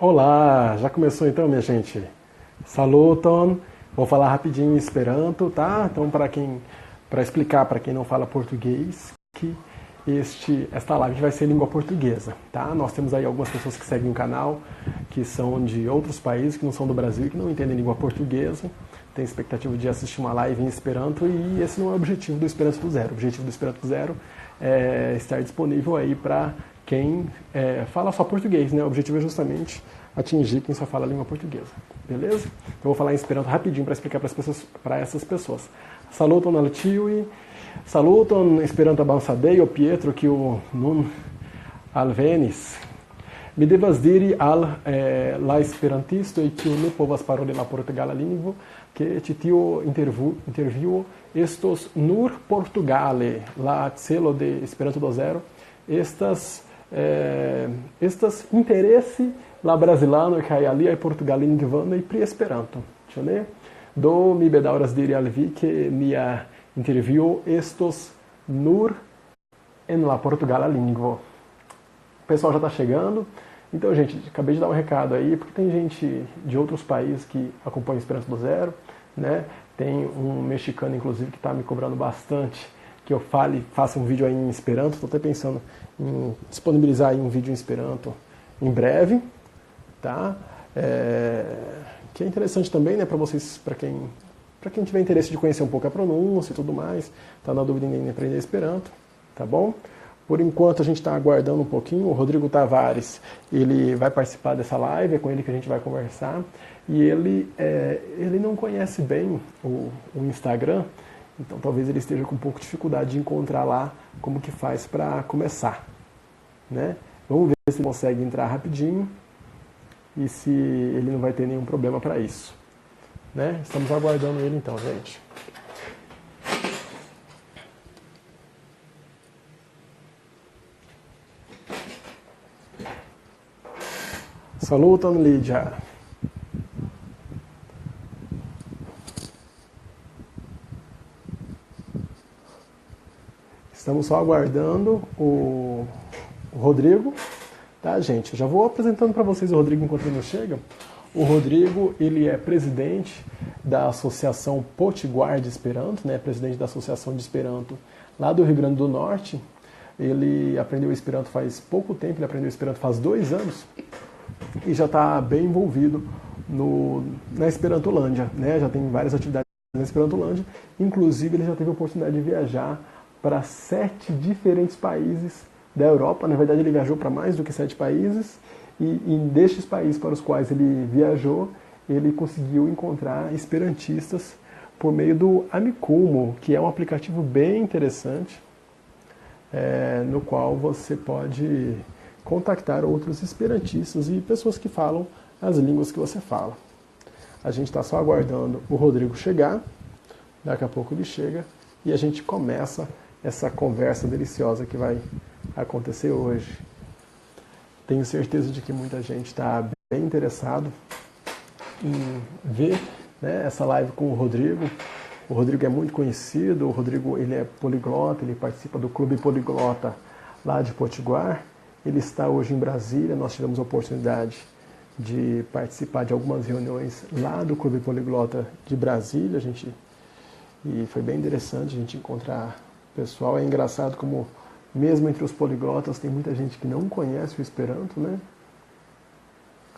Olá, já começou então, minha gente? Saluton. Vou falar rapidinho em Esperanto, tá? Então, para explicar para quem não fala português, que esta live vai ser língua portuguesa, tá? Nós temos aí algumas pessoas que seguem o canal, que são de outros países, que não são do Brasil, que não entendem língua portuguesa, tem expectativa de assistir uma live em Esperanto, e esse não é o objetivo do Esperanto do Zero. O objetivo do Esperanto do Zero é estar disponível aí para quem fala só português, né? O objetivo é justamente atingir quem só fala a língua portuguesa, beleza? Então vou falar em Esperanto rapidinho para explicar para essas pessoas. Saluton al tiui, saluton Esperanto avançadei, Pietro, que o nun alvenis. Mi devas diri al la esperantisto e que ne povas paroli la portugala lingvo, che ĉi tiu intervjuo estos nur portugale. La celo de Esperanto do Zero estas interesse la brazilano kaj aliaj portugallingvanoj pri Esperanto, ĉu ne? Do mi bedaŭras diri al vi ke nia intervjuo estos nur en la portugala lingvo. O pessoal já está chegando. Então, gente, acabei de dar um recado aí, porque tem gente de outros países que acompanha o Esperanto do Zero, né? Tem um mexicano, inclusive, que está me cobrando bastante que eu faça um vídeo aí em Esperanto. Estou até pensando em disponibilizar aí um vídeo em Esperanto em breve, tá? Que é interessante também, né, para vocês, para quem tiver interesse de conhecer um pouco a pronúncia e tudo mais, tá na dúvida em aprender Esperanto, tá bom? Por enquanto a gente está aguardando um pouquinho. O Rodrigo Tavares, ele vai participar dessa live, é com ele que a gente vai conversar. E ele não conhece bem o Instagram, então talvez ele esteja com um pouco de dificuldade de encontrar lá como que faz para começar, né? Vamos ver se ele consegue entrar rapidinho e se ele não vai ter nenhum problema para isso, né? Estamos aguardando ele então, gente. Saluton, Lídia. Estamos só aguardando o Rodrigo, tá, gente? Eu já vou apresentando para vocês o Rodrigo enquanto ele não chega. O Rodrigo, ele é presidente da Associação Potiguar de Esperanto, né? Presidente da Associação de Esperanto lá do Rio Grande do Norte. Ele aprendeu Esperanto faz pouco tempo, ele aprendeu Esperanto faz 2 anos. E já está bem envolvido na Esperantolândia, né? Já tem várias atividades na Esperantolândia. Inclusive, ele já teve a oportunidade de viajar para 7 diferentes países da Europa. Na verdade, ele viajou para mais do que 7 países. E destes países para os quais ele viajou, ele conseguiu encontrar esperantistas por meio do Amicumo, que é um aplicativo bem interessante, no qual você pode contactar outros esperantistas e pessoas que falam as línguas que você fala. A gente está só aguardando o Rodrigo chegar, daqui a pouco ele chega e a gente começa essa conversa deliciosa que vai acontecer hoje. Tenho certeza de que muita gente está bem interessado em ver, né, essa live com o Rodrigo. O Rodrigo é muito conhecido, o Rodrigo ele é poliglota, ele participa do Clube Poliglota lá de Potiguar. Ele está hoje em Brasília, nós tivemos a oportunidade de participar de algumas reuniões lá do Clube Poliglota de Brasília, e foi bem interessante a gente encontrar o pessoal. É engraçado como, mesmo entre os poliglotas, tem muita gente que não conhece o Esperanto, né?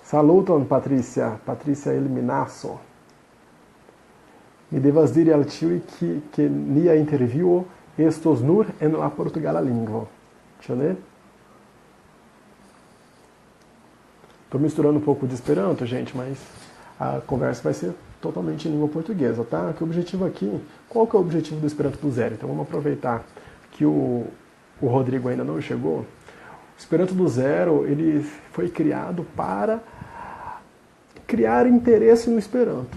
Saluton, Patrícia Eliminasso. Mi devas diri al tiui que nia intervjuo estos nur en la portugala lingvo. Ĉu ne? Estou misturando um pouco de Esperanto, gente, mas a conversa vai ser totalmente em língua portuguesa, tá? Que o objetivo aqui, qual que é o objetivo do Esperanto do Zero? Então vamos aproveitar que o Rodrigo ainda não chegou. O Esperanto do Zero, ele foi criado para criar interesse no Esperanto,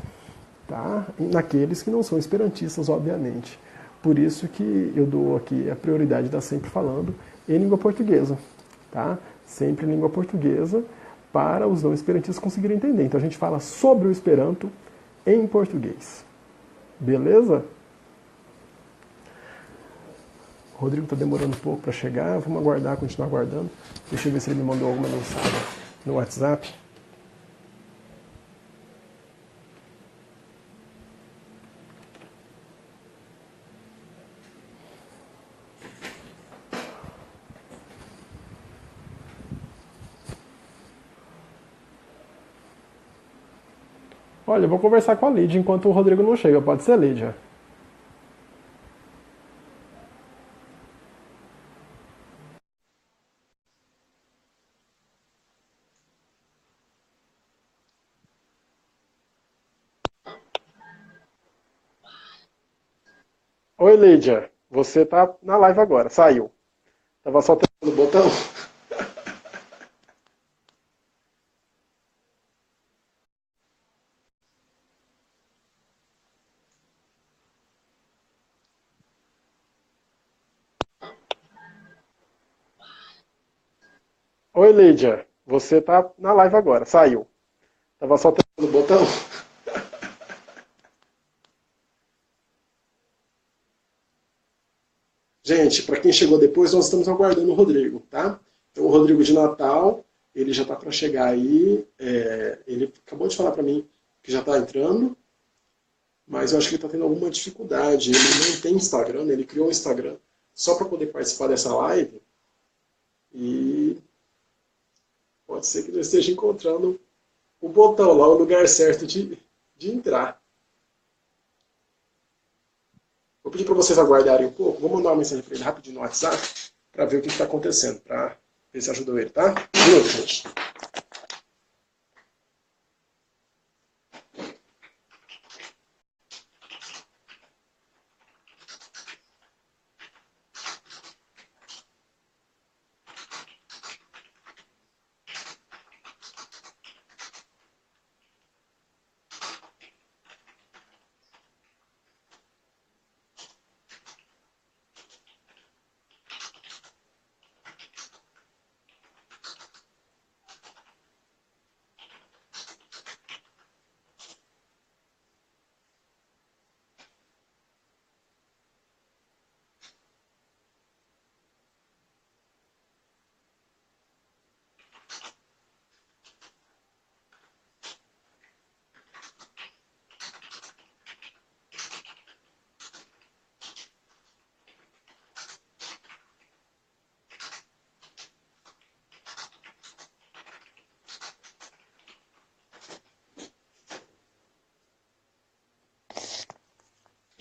tá? Naqueles que não são esperantistas, obviamente. Por isso que eu dou aqui a prioridade de estar sempre falando em língua portuguesa, tá? Sempre em língua portuguesa, para os não esperantistas conseguirem entender. Então a gente fala sobre o Esperanto em português. Beleza? O Rodrigo está demorando um pouco para chegar. Vamos aguardar, continuar aguardando. Deixa eu ver se ele me mandou alguma mensagem no WhatsApp. Olha, eu vou conversar com a Lídia enquanto o Rodrigo não chega. Pode ser, Lídia? Oi, Lídia. Você tá na live agora. Saiu. Tava só tentando o botão. Oi, Lídia. Você tá na live agora. Saiu. Tava só tentando o botão. Gente, para quem chegou depois, nós estamos aguardando o Rodrigo, tá? Então, o Rodrigo de Natal, ele já tá para chegar aí. Ele acabou de falar para mim que já tá entrando, mas eu acho que ele tá tendo alguma dificuldade. Ele não tem Instagram, né? Ele criou um Instagram só para poder participar dessa live. E pode ser que não esteja encontrando o botão lá, o lugar certo de entrar. Vou pedir para vocês aguardarem um pouco. Vou mandar uma mensagem para ele rapidinho no WhatsApp para ver o que está acontecendo, para ver se ajudou ele, tá? Um minuto, gente.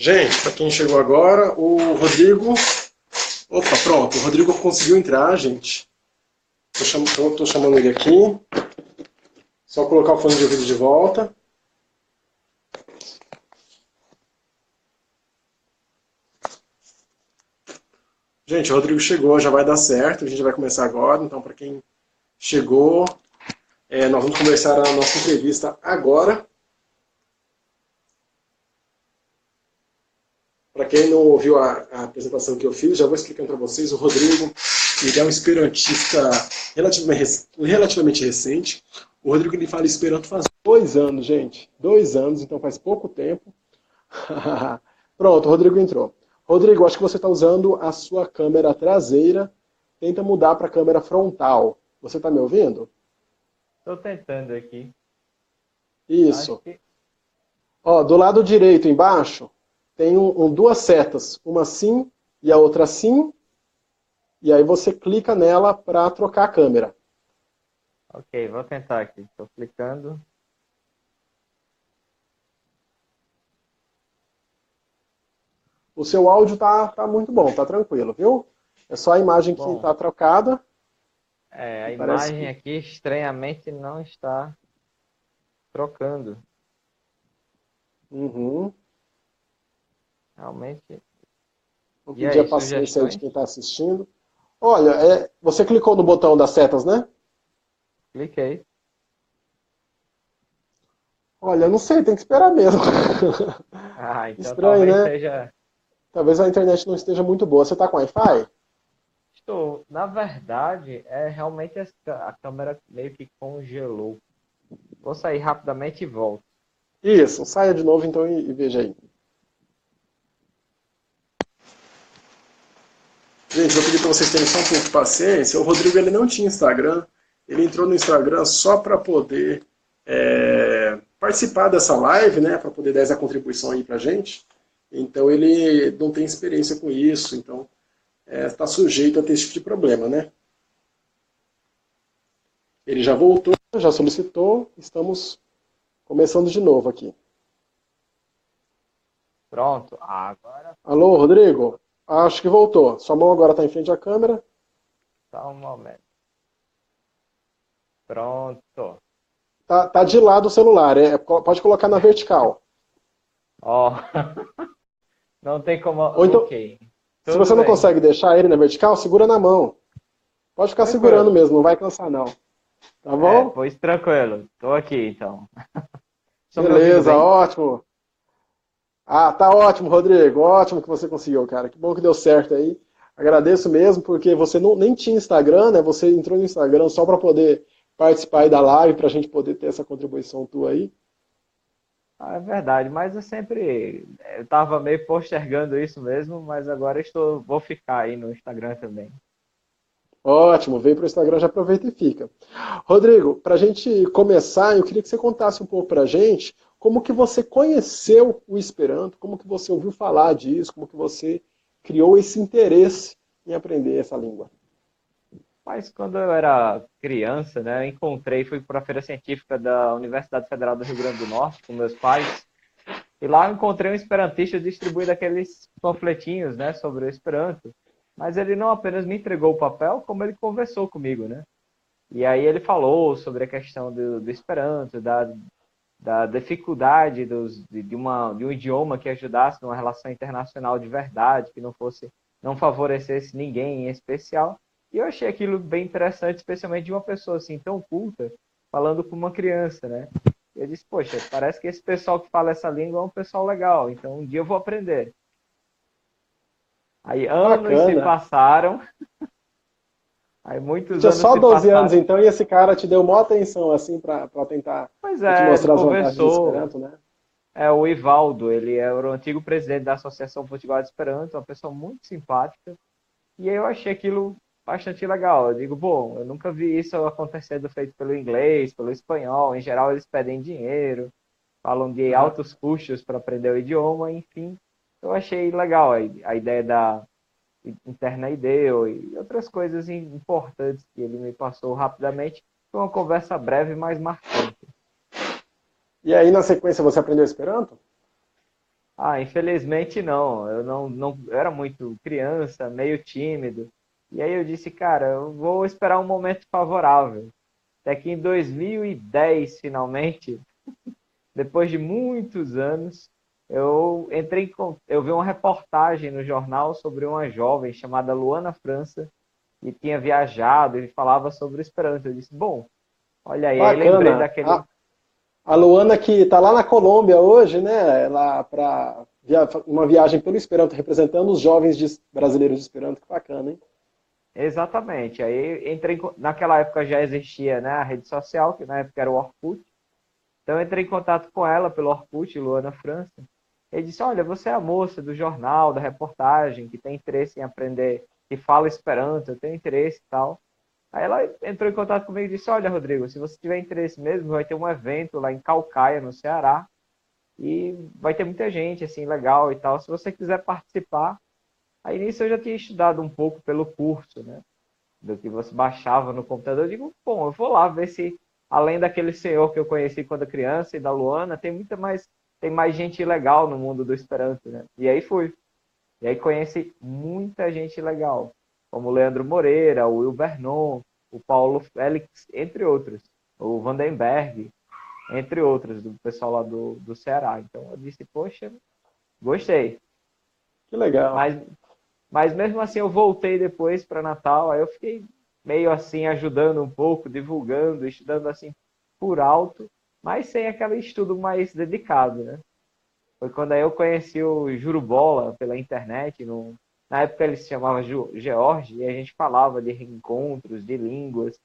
Gente, para quem chegou agora, o Rodrigo... Opa, pronto, o Rodrigo conseguiu entrar, gente. Tô chamando ele aqui. Só colocar o fone de ouvido de volta. Gente, o Rodrigo chegou, já vai dar certo. A gente vai começar agora. Então, para quem chegou, nós vamos começar a nossa entrevista agora. Para quem não ouviu a apresentação que eu fiz, já vou explicando para vocês. O Rodrigo, ele é um esperantista relativamente recente. O Rodrigo, ele fala esperanto faz 2 anos, gente. 2 anos, então faz pouco tempo. Pronto, o Rodrigo entrou. Rodrigo, acho que você está usando a sua câmera traseira. Tenta mudar para a câmera frontal. Você está me ouvindo? Estou tentando aqui. Isso. Que... Ó, do lado direito, embaixo, tem duas setas. Uma assim e a outra assim. E aí você clica nela para trocar a câmera. Ok, vou tentar aqui. Estou clicando. O seu áudio tá muito bom, tá tranquilo, viu? É só a imagem que está trocada. A imagem aqui estranhamente não está trocando. Uhum. Realmente. Vou pedir a paciência aí de sugestões? quem está assistindo. Olha, você clicou no botão das setas, né? Cliquei. Olha, não sei, tem que esperar mesmo. Então Estranho, talvez né? seja... Talvez a internet não esteja muito boa. Você está com Wi-Fi? Estou. Na verdade, realmente a câmera meio que congelou. Vou sair rapidamente e volto. Isso, saia de novo então e veja aí. Gente, vou pedir para vocês terem só um pouco de paciência. O Rodrigo, ele não tinha Instagram. Ele entrou no Instagram só para poder participar dessa live, né? Para poder dar essa contribuição aí para gente. Então ele não tem experiência com isso. Então está sujeito a ter esse tipo de problema, né? Ele já voltou, já solicitou. Estamos Começando de novo aqui. Pronto. Agora Alô, Rodrigo? Acho que voltou. Sua mão agora está em frente à câmera. só um momento. Pronto. Tá de lado o celular, pode colocar na vertical. Ó, não tem como. Ou então, Ok. se Tudo você não bem. consegue deixar ele na vertical, segura na mão. Pode ficar segurando Tranquilo. mesmo, não vai cansar não. Tá É, bom? pois tranquilo. Tô aqui então. Estão me ouvindo Beleza, bem? ótimo. Ah, tá ótimo, Rodrigo. Ótimo que você conseguiu, cara. Que bom que deu certo aí. Agradeço mesmo, porque você nem tinha Instagram, né? Você entrou no Instagram só para poder participar aí da live, para a gente poder ter essa contribuição tua aí. Ah, é verdade, mas eu tava meio postergando isso mesmo, mas agora vou ficar aí no Instagram também. Ótimo, vem para o Instagram, já aproveita e fica. Rodrigo, para a gente começar, eu queria que você contasse um pouco para a gente como que você conheceu o Esperanto, como que você ouviu falar disso, como que você criou esse interesse em aprender essa língua. Mas quando eu era criança, né, fui para a Feira Científica da Universidade Federal do Rio Grande do Norte com meus pais, e lá eu encontrei um esperantista distribuindo aqueles panfletinhos, né, sobre o Esperanto. Mas ele não apenas me entregou o papel, como ele conversou comigo, né? E aí ele falou sobre a questão do Esperanto, da dificuldade de um idioma que ajudasse numa relação internacional de verdade, que não favorecesse ninguém em especial. E eu achei aquilo bem interessante, especialmente de uma pessoa assim tão culta, falando com uma criança, né? Eu disse, poxa, parece que esse pessoal que fala essa língua é um pessoal legal, então um dia eu vou aprender. Aí Que anos se bacana. passaram, aí Você muitos tinha anos só se 12 anos, passaram. então, e esse cara te deu maior atenção, assim, para tentar Pois pra te é, ele mostrar as vantagens do conversou. Esperanto, né? É o Ivaldo, ele é o antigo presidente da Associação Potiguar de Esperanto, uma pessoa muito simpática. E aí eu achei aquilo bastante legal. Eu digo, bom, eu nunca vi isso acontecendo feito pelo inglês, pelo espanhol. Em geral, eles pedem dinheiro, falam de Aham. altos custos para aprender o idioma, enfim. Eu achei legal a ideia da Interna IDEO e outras coisas importantes que ele me passou rapidamente. Foi uma conversa breve, mas marcante. E aí, na sequência, você aprendeu Esperanto? Ah, infelizmente não. Eu era muito criança, meio tímido. E aí eu disse, cara, eu vou esperar um momento favorável. Até que em 2010, finalmente, depois de muitos anos, eu vi uma reportagem no jornal sobre uma jovem chamada Luana França, que tinha viajado e falava sobre o Esperanto. Eu disse, bom, olha aí lembrei Bacana. daquele. A Luana que está lá na Colômbia hoje, né? Lá para uma viagem pelo Esperanto, representando os jovens brasileiros de Esperanto. Que bacana, hein? Exatamente. Naquela época já existia, né, a rede social, que na época era o Orkut. Então eu entrei em contato com ela pelo Orkut, Luana França. Ele disse: Olha, você é a moça do jornal, da reportagem, que tem interesse em aprender, que fala Esperanto, eu tenho interesse e tal. Aí ela entrou em contato comigo e disse: Olha, Rodrigo, se você tiver interesse mesmo, vai ter um evento lá em Calcaia, no Ceará, e vai ter muita gente, assim, legal e tal. Se você quiser participar. Aí nisso eu já tinha estudado um pouco pelo curso, né? Do que você baixava no computador. Eu digo, bom, eu vou lá ver se, além daquele senhor que eu conheci quando criança e da Luana, tem mais gente legal no mundo do Esperanto, né? E aí fui. E aí conheci muita gente legal, como o Leandro Moreira, o Will Bernon, o Paulo Félix, entre outros, o Vandenberg, entre outros, do pessoal lá do Ceará. Então eu disse, poxa, gostei. Que legal. Mas Mas mesmo assim eu voltei depois para Natal, aí eu fiquei meio assim ajudando um pouco, divulgando, estudando assim por alto, mas sem aquele estudo mais dedicado, né? Foi quando aí eu conheci o Jurubola pela internet, na época ele se chamava George, e a gente falava de reencontros, de línguas.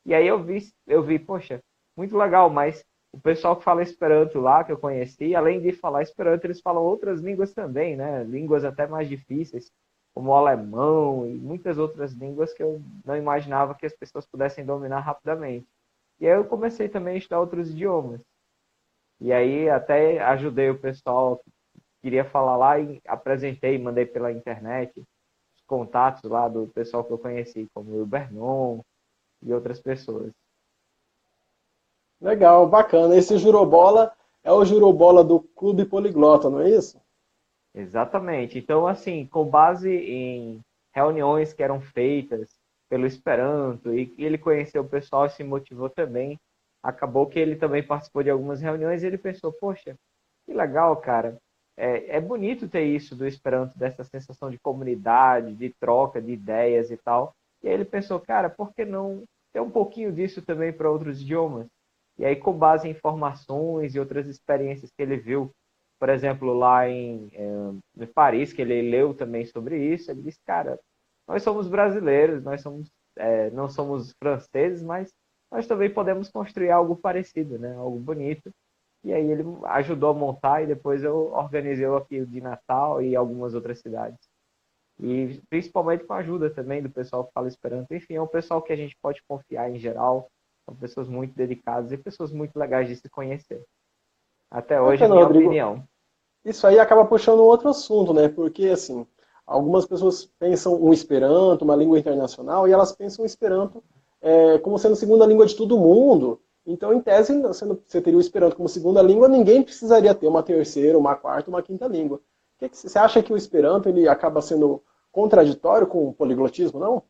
E aí eu vi, poxa, muito legal, mas o pessoal que fala Esperanto lá, que eu conheci, além de falar Esperanto, eles falam outras línguas também, né? Línguas até mais difíceis, como o alemão e muitas outras línguas que eu não imaginava que as pessoas pudessem dominar rapidamente. E aí eu comecei também a estudar outros idiomas. E aí até ajudei o pessoal que queria falar lá e apresentei, mandei pela internet os contatos lá do pessoal que eu conheci, como o Bernon e outras pessoas. Legal, bacana. Esse Jurobola é o Jurobola do Clube Poliglota, não é isso? Exatamente. Então, assim, com base em reuniões que eram feitas pelo Esperanto, e ele conheceu o pessoal e se motivou também, acabou que ele também participou de algumas reuniões e ele pensou, poxa, que legal, cara. É bonito ter isso do Esperanto, dessa sensação de comunidade, de troca de ideias e tal. E aí ele pensou, cara, por que não ter um pouquinho disso também para outros idiomas? E aí, com base em informações e outras experiências que ele viu, por exemplo, lá em Paris, que ele leu também sobre isso, ele disse, cara, nós somos brasileiros, nós somos, não somos franceses, mas nós também podemos construir algo parecido, né? Algo bonito. E aí ele ajudou a montar e depois eu organizei aqui o de Natal e algumas outras cidades. E principalmente com a ajuda também do pessoal que fala Esperanto. Enfim, é um pessoal que a gente pode confiar em geral. São pessoas muito dedicadas e pessoas muito legais de se conhecer. Até hoje, a Bacana, minha Rodrigo. opinião. Isso aí acaba puxando um outro assunto, né? Porque, assim, algumas pessoas pensam o Esperanto, uma língua internacional, e elas pensam o Esperanto como sendo segunda língua de todo mundo. Então, em tese, sendo, você teria o Esperanto como segunda língua, ninguém precisaria ter uma terceira, uma quarta, uma quinta língua. Você acha que o Esperanto ele acaba sendo contraditório com o poliglotismo, não?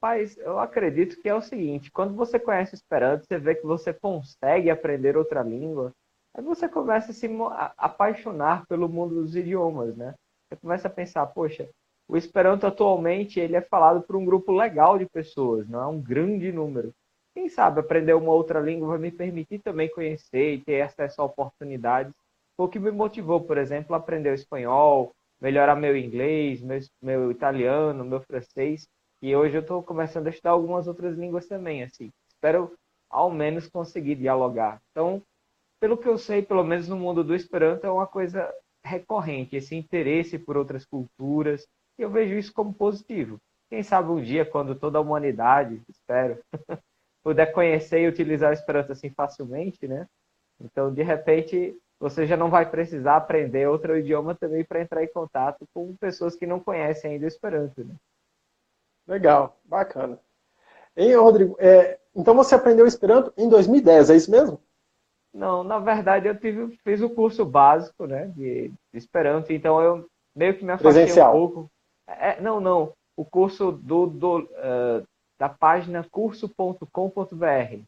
Mas eu acredito que é o seguinte, quando você conhece o Esperanto, você vê que você consegue aprender outra língua, aí você começa a apaixonar pelo mundo dos idiomas, né? Você começa a pensar, poxa, o Esperanto atualmente ele é falado por um grupo legal de pessoas, não é um grande número. Quem sabe aprender uma outra língua vai me permitir também conhecer e ter acesso a oportunidades. Foi o que me motivou, por exemplo, a aprender o espanhol, melhorar meu inglês, meu italiano, meu francês. E hoje eu estou começando a estudar algumas outras línguas também, assim. Espero ao menos conseguir dialogar. Então, pelo que eu sei, pelo menos no mundo do Esperanto, é uma coisa recorrente, esse interesse por outras culturas. E eu vejo isso como positivo. Quem sabe um dia, quando toda a humanidade, espero, puder conhecer e utilizar o Esperanto assim facilmente, né? Então, de repente, você já não vai precisar aprender outro idioma também para entrar em contato com pessoas que não conhecem ainda o Esperanto, né? Legal, bacana. Hein, Rodrigo? Então você aprendeu Esperanto em 2010, é isso mesmo? Não, na verdade fiz o curso básico, né, de Esperanto, então eu meio que me afastei um Presencial. pouco. Não, o curso da página curso.com.br,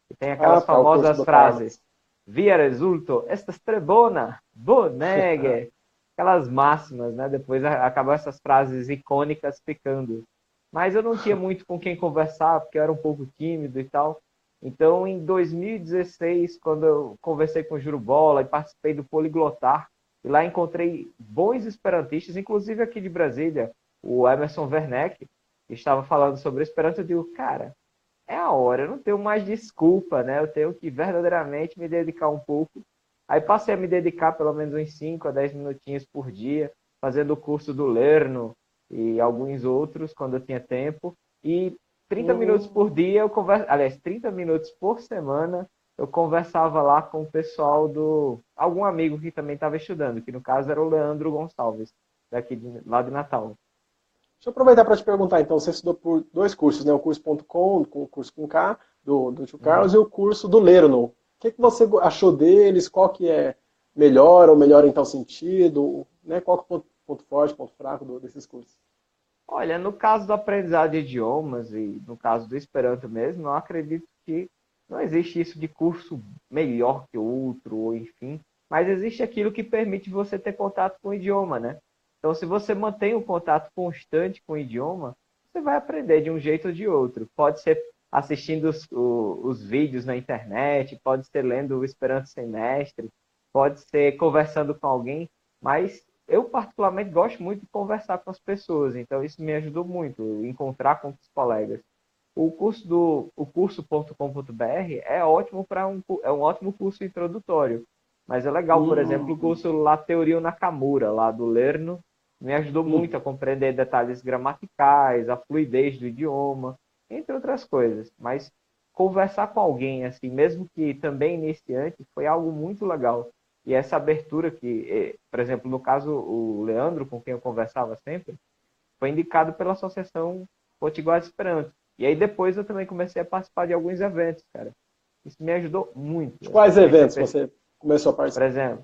que tem Ah, aquelas tá, o curso famosas do Carlos. frases, via resulto, estas trebona, bonegue, aquelas máximas, né, depois acabam essas frases icônicas ficando. Mas eu não tinha muito com quem conversar, porque eu era um pouco tímido e tal. Então, em 2016, quando eu conversei com o Juro Bola e participei do Poliglotar, e lá encontrei bons esperantistas, inclusive aqui de Brasília, o Emerson Werneck, que estava falando sobre Esperanto, eu digo, cara, é a hora, eu não tenho mais desculpa, né? Eu tenho que verdadeiramente me dedicar um pouco. Aí passei a me dedicar pelo menos uns 5 a 10 minutinhos por dia, fazendo o curso do Lerno e alguns outros quando eu tinha tempo. E 30 minutos por Hum, dia eu converso, aliás, 30 minutos por semana eu conversava lá com o pessoal do algum amigo que também estava estudando, que no caso era o Leandro Gonçalves, lá de Natal. Deixa eu aproveitar para te perguntar, então, você estudou por dois cursos, né? O curso.com, o curso com K, do tio Carlos, Uhum. e o curso do Lerno. O que, que você achou deles? Qual que é melhor ou melhor em tal sentido? Né? Qual que é o ponto forte, ponto fraco desses cursos? Olha, no caso do aprendizado de idiomas e no caso do Esperanto mesmo, eu acredito que não existe isso de curso melhor que o outro, ou enfim, mas existe aquilo que permite você ter contato com o idioma, né? Então, se você mantém um contato constante com o idioma, você vai aprender de um jeito ou de outro. Pode ser assistindo os vídeos na internet, pode ser lendo o Esperanto Semestre, pode ser conversando com alguém, mas eu particularmente gosto muito de conversar com as pessoas, então isso me ajudou muito, encontrar com os colegas. O curso.com.br é ótimo para é um ótimo curso introdutório, mas é legal, por exemplo, o Hum, curso lá Teoria Nakamura, lá do Lerno, me ajudou muito a uhum. compreender detalhes gramaticais, a fluidez do idioma, entre outras coisas. Mas conversar com alguém assim, mesmo que também iniciante, foi algo muito legal. E essa abertura que, por exemplo, no caso, o Leandro, com quem eu conversava sempre, foi indicado pela Associação Potiguar Esperanto. E aí depois eu também comecei a participar de alguns eventos, cara. Isso me ajudou muito. De quais eventos você começou a Por participar? exemplo,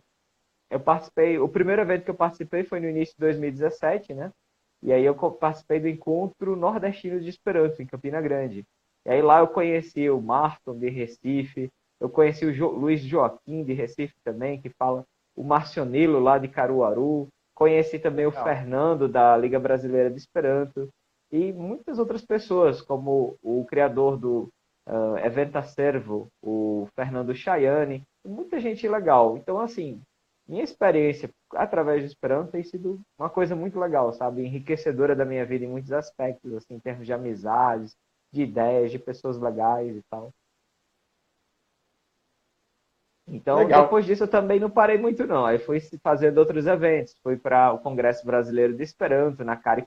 eu participei, o primeiro evento que eu participei foi no início de 2017, né? E aí eu participei do Encontro Nordestino de Esperanto, em Campina Grande. E aí lá eu conheci o Marton, de Recife, eu conheci o Luiz Joaquim, de Recife também, que fala o Marcionilo, lá de Caruaru. Conheci também o Legal. Fernando, da Liga Brasileira de Esperanto. E muitas outras pessoas, como o criador do Eventa Servo, o Fernando Chaiane, muita gente legal. Então, assim, minha experiência através do Esperanto tem sido uma coisa muito legal, sabe? Enriquecedora da minha vida em muitos aspectos, assim, em termos de amizades, de ideias, de pessoas legais e tal. Então, Legal. depois disso, eu também não parei muito, não. Aí fui fazendo outros eventos. Fui para o Congresso Brasileiro de Esperanto, na Cara e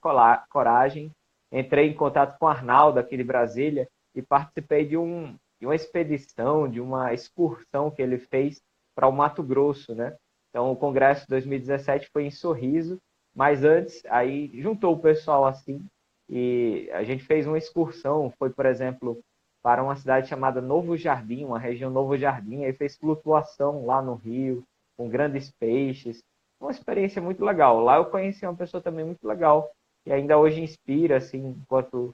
Coragem. Entrei em contato com o Arnaldo, aqui de Brasília, e participei de uma expedição, de uma excursão que ele fez para o Mato Grosso, né? Então, o Congresso 2017 foi em Sorriso, mas antes, aí juntou o pessoal assim, e a gente fez uma excursão. Foi, por exemplo, para uma cidade chamada Novo Jardim, uma região Novo Jardim, aí fez flutuação lá no rio, com grandes peixes. Uma experiência muito legal. Lá eu conheci uma pessoa também muito legal, que ainda hoje inspira, assim, enquanto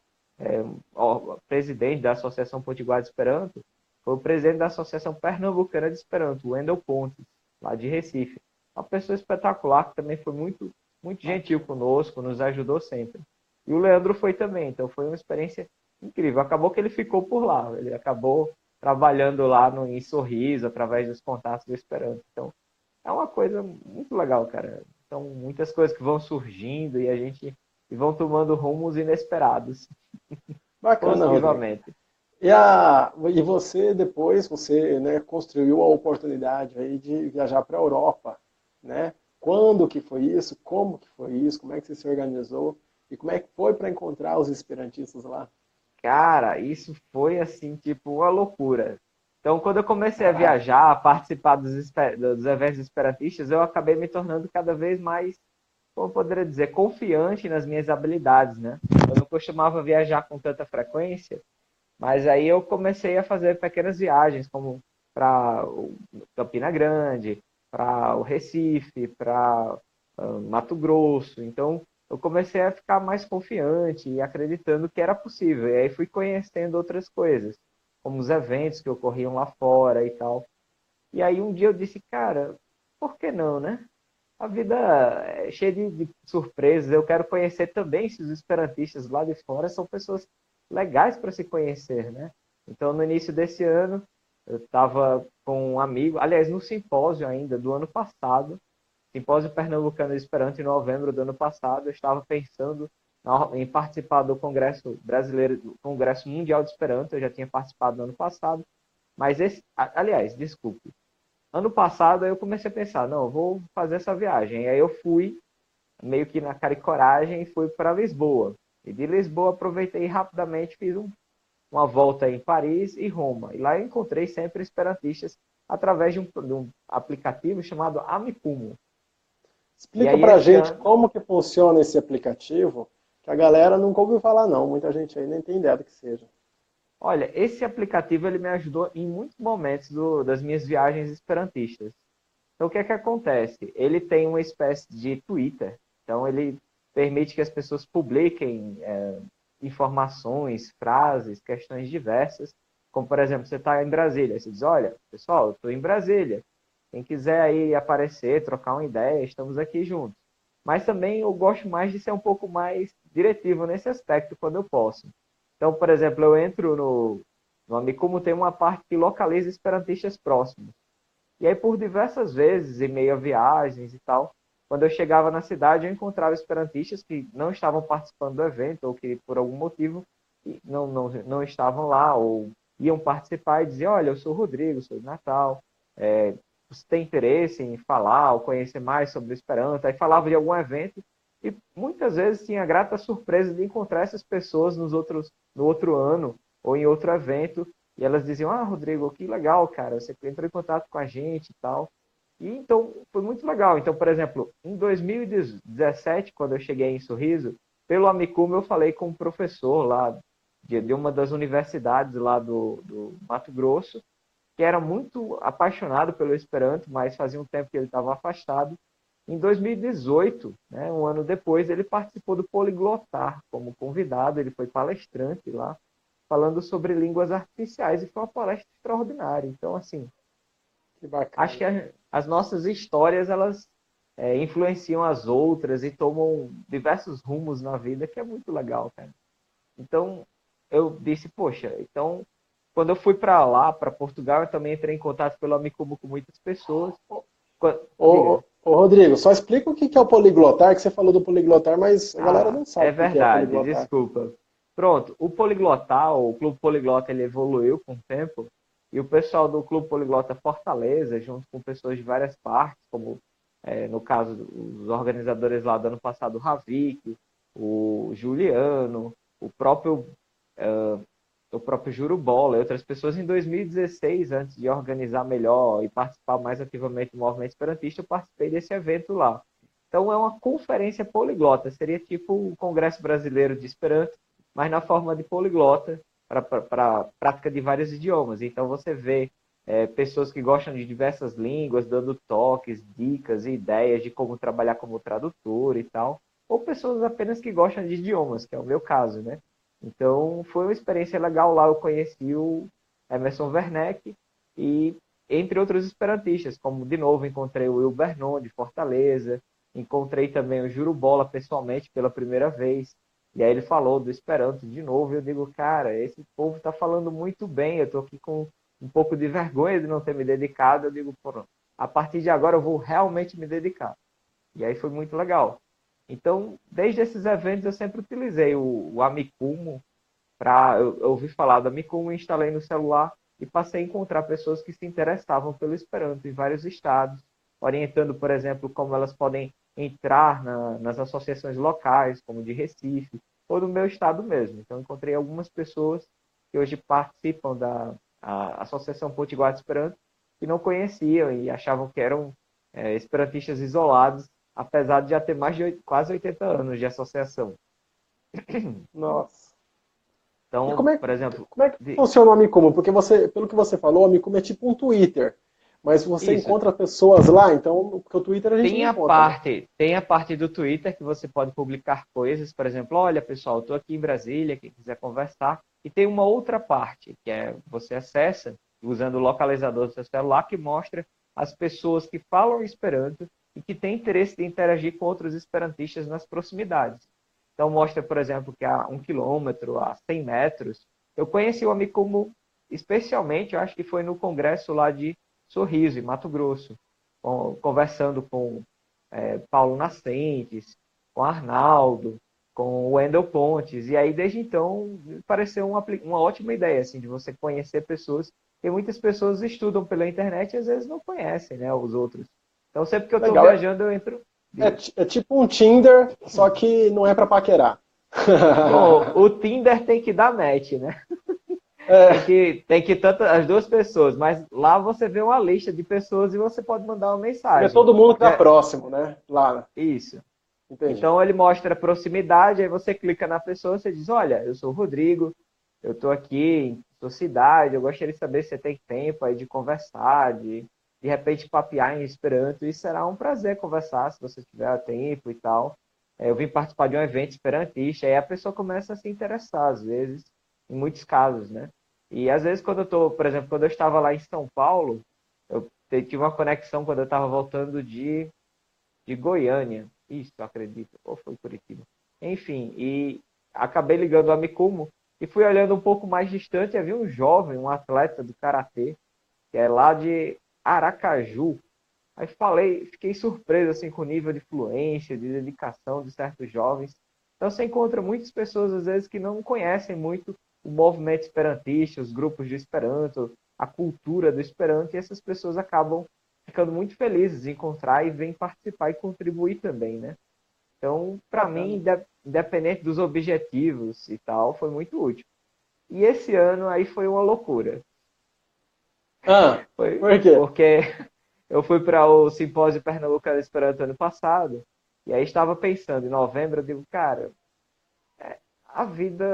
presidente da Associação Potiguar de Esperanto, foi o presidente da Associação Pernambucana de Esperanto, o Wendel Pontes, lá de Recife. Uma pessoa espetacular, que também foi muito, muito gentil conosco, nos ajudou sempre. E o Leandro foi também, então foi uma experiência incrível. Acabou que ele ficou por lá, ele acabou trabalhando lá no, em Sorriso, através dos contatos do Esperanto. Então, é uma coisa muito legal, cara. São muitas coisas que vão surgindo e a gente e vão tomando rumos inesperados, Bacana, Rodrigo. positivamente. E você depois, você, né, construiu a oportunidade aí de viajar para a Europa, né? Quando que foi isso? Como que foi isso? Como é que você se organizou? E como é que foi para encontrar os esperantistas lá? Cara, isso foi assim, tipo, uma loucura. Então, quando eu comecei a viajar, a participar dos eventos esperantistas, eu acabei me tornando cada vez mais, como eu poderia dizer, confiante nas minhas habilidades, né? Eu não costumava viajar com tanta frequência, mas aí eu comecei a fazer pequenas viagens, como para Campina Grande, para o Recife, para Mato Grosso. Então, eu comecei a ficar mais confiante e acreditando que era possível. E aí fui conhecendo outras coisas, como os eventos que ocorriam lá fora e tal. E aí um dia eu disse, cara, por que não, né? A vida é cheia de surpresas. Eu quero conhecer também se os esperantistas lá de fora são pessoas legais para se conhecer, né? Então, no início desse ano, eu estava com um amigo, aliás, no simpósio ainda do ano passado, Simpósio Pernambucano de Esperanto, em novembro do ano passado, eu estava pensando em participar do Congresso Brasileiro, do Congresso Mundial de Esperanto. Eu já tinha participado no ano passado, mas aliás, desculpe, ano passado eu comecei a pensar, não, eu vou fazer essa viagem. E aí eu fui, meio que na cara e coragem, e fui para Lisboa. E de Lisboa aproveitei rapidamente, fiz uma volta em Paris e Roma. E lá eu encontrei sempre esperantistas através de um aplicativo chamado Amicumo. E Explica aí pra esse gente ano, como que funciona esse aplicativo, que a galera nunca ouviu falar não, muita gente aí nem tem ideia do que seja. olha, esse aplicativo ele me ajudou em muitos momentos das minhas viagens esperantistas. Então, o que é que acontece? Ele tem uma espécie de Twitter. Então, ele permite que as pessoas publiquem informações, frases, questões diversas. Como, por exemplo, você está em Brasília. Você diz, olha, pessoal, eu estou em Brasília. Quem quiser aí aparecer, trocar uma ideia, estamos aqui juntos. Mas também eu gosto mais de ser um pouco mais diretivo nesse aspecto quando eu posso. Então, por exemplo, eu entro no Amicumo, tem uma parte que localiza esperantistas próximos. E aí, por diversas vezes, em meio a viagens e tal, quando eu chegava na cidade, eu encontrava esperantistas que não estavam participando do evento, ou que, por algum motivo, não estavam lá, ou iam participar e diziam, olha, eu sou o Rodrigo, sou de Natal, você tem interesse em falar ou conhecer mais sobre o Esperanto? Aí falava de algum evento, e muitas vezes tinha a grata surpresa de encontrar essas pessoas no outro ano, ou em outro evento, e elas diziam, ah, Rodrigo, que legal, cara, você entrou em contato com a gente e tal. E então foi muito legal. Então, por exemplo, em 2017, quando eu cheguei em Sorriso, pelo Amicume eu falei com um professor lá de uma das universidades lá do Mato Grosso, que era muito apaixonado pelo Esperanto, mas fazia um tempo que ele estava afastado. Em 2018, né, um ano depois, ele participou do Poliglotar como convidado, ele foi palestrante lá, falando sobre línguas artificiais, e foi uma palestra extraordinária. Então, assim, Que acho bacana. que as nossas histórias, elas influenciam as outras e tomam diversos rumos na vida, que é muito legal, cara. Então, eu disse, poxa, então, quando eu fui para lá, para Portugal, eu também entrei em contato pelo Amicubo com muitas pessoas. Diga. Ô, Rodrigo, só explica o que é o poliglotar, que você falou do poliglotar, mas a galera Ah, não é sabe o que é verdade, poliglotar. desculpa. Pronto, o Poliglotar, o Clube Poliglota, ele evoluiu com o tempo, e o pessoal do Clube Poliglota Fortaleza, junto com pessoas de várias partes, como no caso os organizadores lá do ano passado, o Ravik, o Juliano, o próprio Juro Bola e outras pessoas, em 2016, antes de organizar melhor e participar mais ativamente do movimento esperantista, eu participei desse evento lá. Então é uma conferência poliglota, seria tipo o Congresso Brasileiro de Esperanto, mas na forma de poliglota, para prática de vários idiomas. Então você vê pessoas que gostam de diversas línguas, dando toques, dicas e ideias de como trabalhar como tradutor e tal, ou pessoas apenas que gostam de idiomas, que é o meu caso, né? Então foi uma experiência legal lá, eu conheci o Emerson Werneck e entre outros esperantistas, como de novo encontrei o Will Bernon de Fortaleza, encontrei também o Juro Bola pessoalmente pela primeira vez. E aí ele falou do Esperanto de novo, e eu digo, cara, esse povo está falando muito bem, eu estou aqui com um pouco de vergonha de não ter me dedicado, eu digo, pô, a partir de agora eu vou realmente me dedicar. E aí foi muito legal. Então, desde esses eventos eu sempre utilizei o Amicumo para eu ouvi falar do Amicumo, instalei no celular e passei a encontrar pessoas que se interessavam pelo Esperanto em vários estados, orientando, por exemplo, como elas podem entrar nas associações locais, como de Recife, ou do meu estado mesmo. Então, encontrei algumas pessoas que hoje participam da Associação Potiguar de Esperanto que não conheciam e achavam que eram esperantistas isolados, apesar de já ter mais de quase 80 anos de associação. Nossa. E Então, por exemplo, como é que funciona o Amicumo? Porque você, pelo que você falou, o Amicumo é tipo um Twitter. Mas você isso. encontra pessoas lá, então, porque o Twitter a gente não encontra, né? Tem a parte do Twitter que você pode publicar coisas, por exemplo, olha pessoal, estou aqui em Brasília, quem quiser conversar. E tem uma outra parte, que é você acessa usando o localizador do seu celular, que mostra as pessoas que falam Esperanto e que têm interesse de interagir com outros esperantistas nas proximidades. Então mostra, por exemplo, que a 1 quilômetro, a 100 metros, eu conheci o Amicumo especialmente, eu acho que foi no congresso lá de Sorriso, em Mato Grosso, conversando com Paulo Nascentes, com Arnaldo, com o Wendel Pontes. E aí, desde então, pareceu uma ótima ideia, assim, de você conhecer pessoas, porque muitas pessoas estudam pela internet e às vezes não conhecem, né, os outros. Então, sempre que eu estou Legal. viajando, eu entro. É tipo um Tinder, só que não é pra paquerar. Bom, o Tinder tem que dar match, né? É, Tem que tanto as duas pessoas, mas lá você vê uma lista de pessoas e você pode mandar uma você vê mensagem. todo mundo que tá É, próximo, né? Lá, isso. entendi. Então ele mostra a proximidade, aí você clica na pessoa, você diz, olha, eu sou o Rodrigo, eu estou aqui em sua cidade, eu gostaria de saber se você tem tempo aí de conversar, de repente papear em Esperanto, e será um prazer conversar se você tiver tempo e tal. Eu vim participar de um evento esperantista, aí a pessoa começa a se interessar, às vezes, em muitos casos, né? E às vezes quando eu tô, por exemplo, quando eu estava lá em São Paulo, eu tive uma conexão quando eu estava voltando de Goiânia. Isso, acredito. Ou foi Curitiba. Enfim, e acabei ligando o Amicumo e fui olhando um pouco mais distante. Havia um jovem, um atleta do karatê, que é lá de Aracaju. Aí falei, fiquei surpreso assim com o nível de fluência, de dedicação de certos jovens. Então você encontra muitas pessoas às vezes que não conhecem muito o movimento esperantista, os grupos de Esperanto, a cultura do Esperanto, e essas pessoas acabam ficando muito felizes em encontrar e vêm participar e contribuir também, né? Então, para Bacana. mim, independente dos objetivos e tal, foi muito útil. E esse ano aí foi uma loucura. Ah, Foi por quê? porque eu fui para o Simpósio Pernambucano Esperanto ano passado, e aí estava pensando, em novembro, eu digo, cara, a vida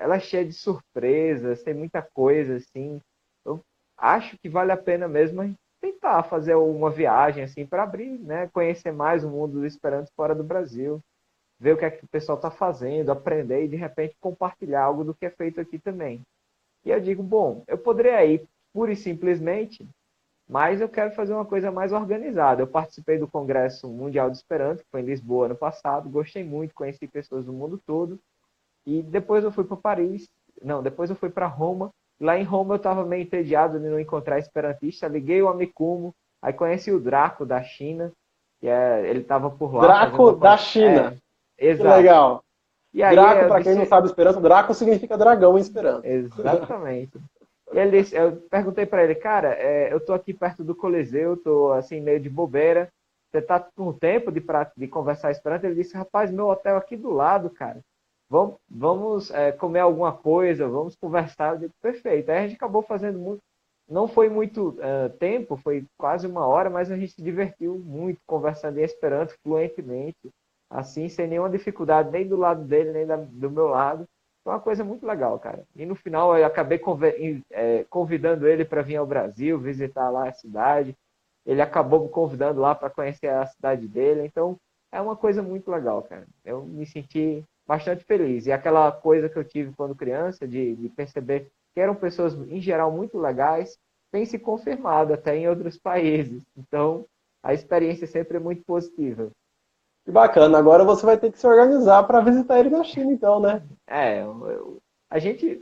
ela é cheia de surpresas, tem muita coisa assim. Eu acho que vale a pena mesmo a gente tentar fazer uma viagem assim para abrir, né, conhecer mais o mundo do Esperanto fora do Brasil, ver o que é que o pessoal está fazendo, aprender e de repente compartilhar algo do que é feito aqui também. E eu digo, bom, eu poderia ir pura e simplesmente, mas eu quero fazer uma coisa mais organizada. Eu participei do Congresso Mundial de Esperanto, que foi em Lisboa ano passado, gostei muito, conheci pessoas do mundo todo. E depois eu fui para Paris, não, depois eu fui para Roma. Lá em Roma eu estava meio entediado de não encontrar esperantista, liguei o Amicumo, aí conheci o Draco da China, ele estava por lá fazendo Draco uma da palestra. China. Que Exato. legal. E aí Draco, eu para quem não disse, sabe Esperanto, Draco significa dragão em Esperanto. exatamente. E ele disse, eu perguntei para ele, cara, eu tô aqui perto do Coliseu, tô assim meio de bobeira. Você tá com tempo de conversar esperanto? Ele disse, rapaz, meu hotel aqui do lado, cara. Vamos comer alguma coisa, vamos conversar. Eu digo, perfeito. Aí a gente acabou fazendo muito. Não foi muito tempo, foi quase uma hora, mas a gente se divertiu muito conversando em Esperanto fluentemente, assim, sem nenhuma dificuldade, nem do lado dele, nem do meu lado. Foi uma coisa muito legal, cara. E no final eu acabei convidando ele para vir ao Brasil, visitar lá a cidade. Ele acabou me convidando lá para conhecer a cidade dele. Então é uma coisa muito legal, cara. Eu me senti bastante feliz. E aquela coisa que eu tive quando criança, de perceber que eram pessoas, em geral, muito legais, tem se confirmado até em outros países. Então a experiência sempre é muito positiva. Que bacana. Agora você vai ter que se organizar para visitar ele na China, então, né? A gente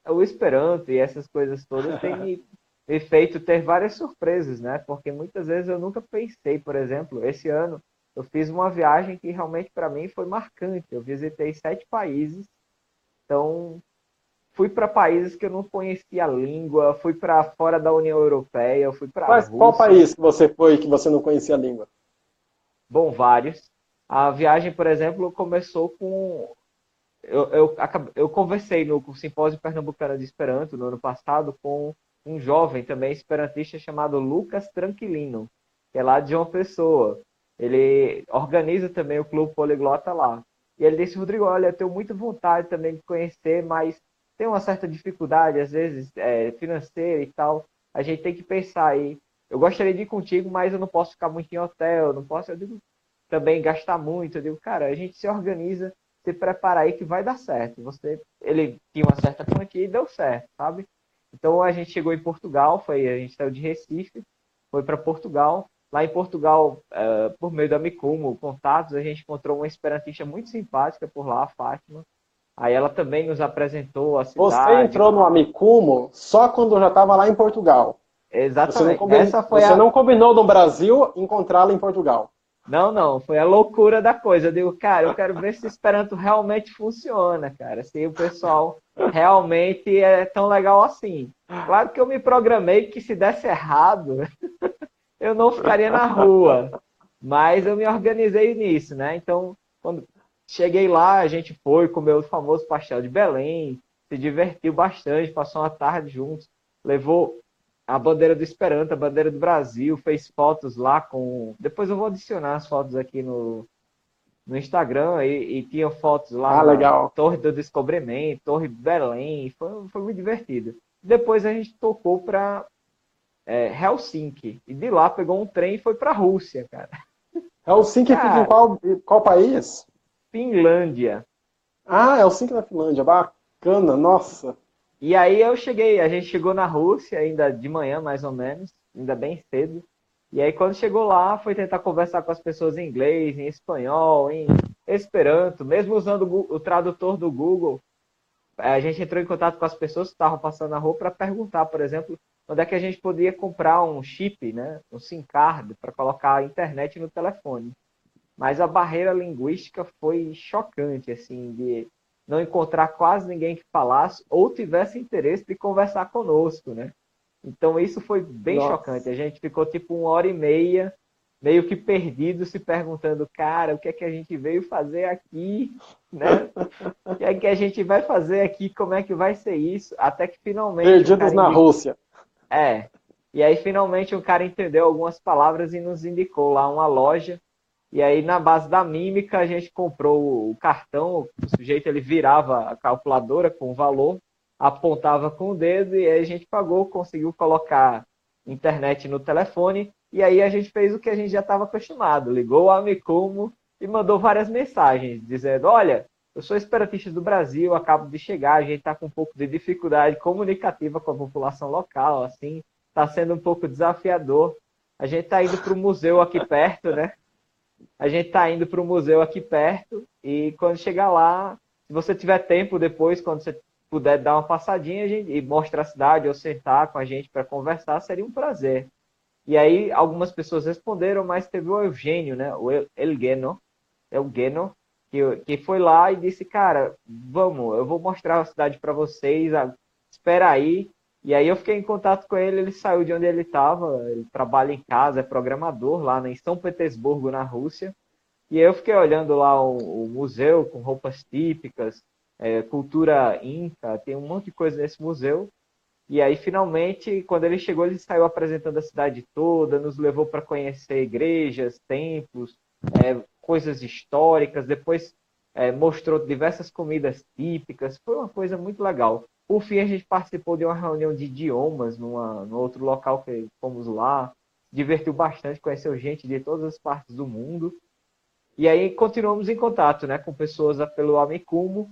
o Esperanto e essas coisas todas têm me feito ter várias surpresas, né? Porque muitas vezes eu nunca pensei, por exemplo, esse ano eu fiz uma viagem que realmente para mim foi marcante. Eu visitei 7 países, então fui para países que eu não conhecia a língua, fui para fora da União Europeia, eu fui para a Mas qual Rússia, país que você foi que você não conhecia a língua? bom, vários. A viagem, por exemplo, começou com eu conversei no Simpósio Pernambucano de Esperanto no ano passado com um jovem também esperantista chamado Lucas Tranquilino, que é lá de João Pessoa. Ele organiza também o Clube Poliglota lá. E ele disse, Rodrigo, olha, eu tenho muita vontade também de conhecer, mas tem uma certa dificuldade, às vezes, financeira e tal. A gente tem que pensar aí. Eu gostaria de ir contigo, mas eu não posso ficar muito em hotel, não posso, eu digo, também gastar muito. Eu digo, cara, a gente se organiza, se prepara aí que vai dar certo. Ele tinha uma certa quantia e deu certo, sabe? Então a gente chegou em Portugal, a gente saiu de Recife, foi para Portugal. Lá em Portugal, por meio da Micumo, contatos, a gente encontrou uma esperantista muito simpática por lá, a Fátima. Aí ela também nos apresentou a Você cidade. entrou no Amicumo só quando já estava lá em Portugal. Exatamente. Essa foi Você não combinou no Brasil encontrá-la em Portugal. Não, não, foi a loucura da coisa. Eu digo, cara, eu quero ver se o Esperanto realmente funciona, cara. Se o pessoal realmente é tão legal assim. Claro que eu me programei que se desse errado, eu não ficaria na rua. Mas eu me organizei nisso, né? Então, quando cheguei lá, a gente foi comer o famoso pastel de Belém, se divertiu bastante, passou uma tarde juntos, levou a bandeira do Esperanto, a bandeira do Brasil, fez fotos lá com. Depois eu vou adicionar as fotos aqui no Instagram e tinha fotos lá Ah, na legal. Torre do Descobrimento, Torre Belém, foi muito divertido. Depois a gente tocou para Helsinki e de lá pegou um trem e foi para a Rússia, cara. Helsinki fica em Cara, qual país? Finlândia. Ah, Helsinki na Finlândia. Bacana, nossa. E aí a gente chegou na Rússia ainda de manhã, mais ou menos, ainda bem cedo. E aí quando chegou lá, foi tentar conversar com as pessoas em inglês, em espanhol, em Esperanto, mesmo usando o tradutor do Google. A gente entrou em contato com as pessoas que estavam passando na rua para perguntar, por exemplo, onde é que a gente podia comprar um chip, né, um SIM card, para colocar a internet no telefone. Mas a barreira linguística foi chocante, assim, de não encontrar quase ninguém que falasse ou tivesse interesse de conversar conosco, né? Então isso foi bem chocante. Nossa. A gente ficou tipo 1 hora e meia, meio que perdido, se perguntando, cara, o que é que a gente veio fazer aqui, né? O que é que a gente vai fazer aqui? Como é que vai ser isso? Até que finalmente um Perdidos cara na indicou. Rússia. É. E aí finalmente um cara entendeu algumas palavras e nos indicou lá uma loja. E aí, na base da mímica, a gente comprou o cartão, o sujeito ele virava a calculadora com o valor, apontava com o dedo e aí a gente pagou, conseguiu colocar internet no telefone e aí a gente fez o que a gente já estava acostumado, ligou o Amicumo e mandou várias mensagens dizendo, olha, eu sou esperantista do Brasil, acabo de chegar, a gente está com um pouco de dificuldade comunicativa com a população local, assim, está sendo um pouco desafiador. A gente está indo para o museu aqui perto, né? A gente está indo para o museu aqui perto e quando chegar lá, se você tiver tempo depois, quando você puder dar uma passadinha e mostrar a cidade ou sentar com a gente para conversar, seria um prazer. E aí algumas pessoas responderam, mas teve o Eugênio, né? O Elgeno, que foi lá e disse, cara, vamos, eu vou mostrar a cidade para vocês, espera aí. E aí eu fiquei em contato com ele, ele saiu de onde ele estava, ele trabalha em casa, é programador lá em São Petersburgo, na Rússia. E aí eu fiquei olhando lá o museu com roupas típicas, cultura inca, tem um monte de coisa nesse museu. E aí, finalmente, quando ele chegou, ele saiu apresentando a cidade toda, nos levou para conhecer igrejas, templos, coisas históricas. Depois mostrou diversas comidas típicas. Foi uma coisa muito legal. Por fim, a gente participou de uma reunião de idiomas no outro local que fomos lá. Divertiu bastante, conheceu gente de todas as partes do mundo. E aí continuamos em contato, né, com pessoas pelo Amicumo.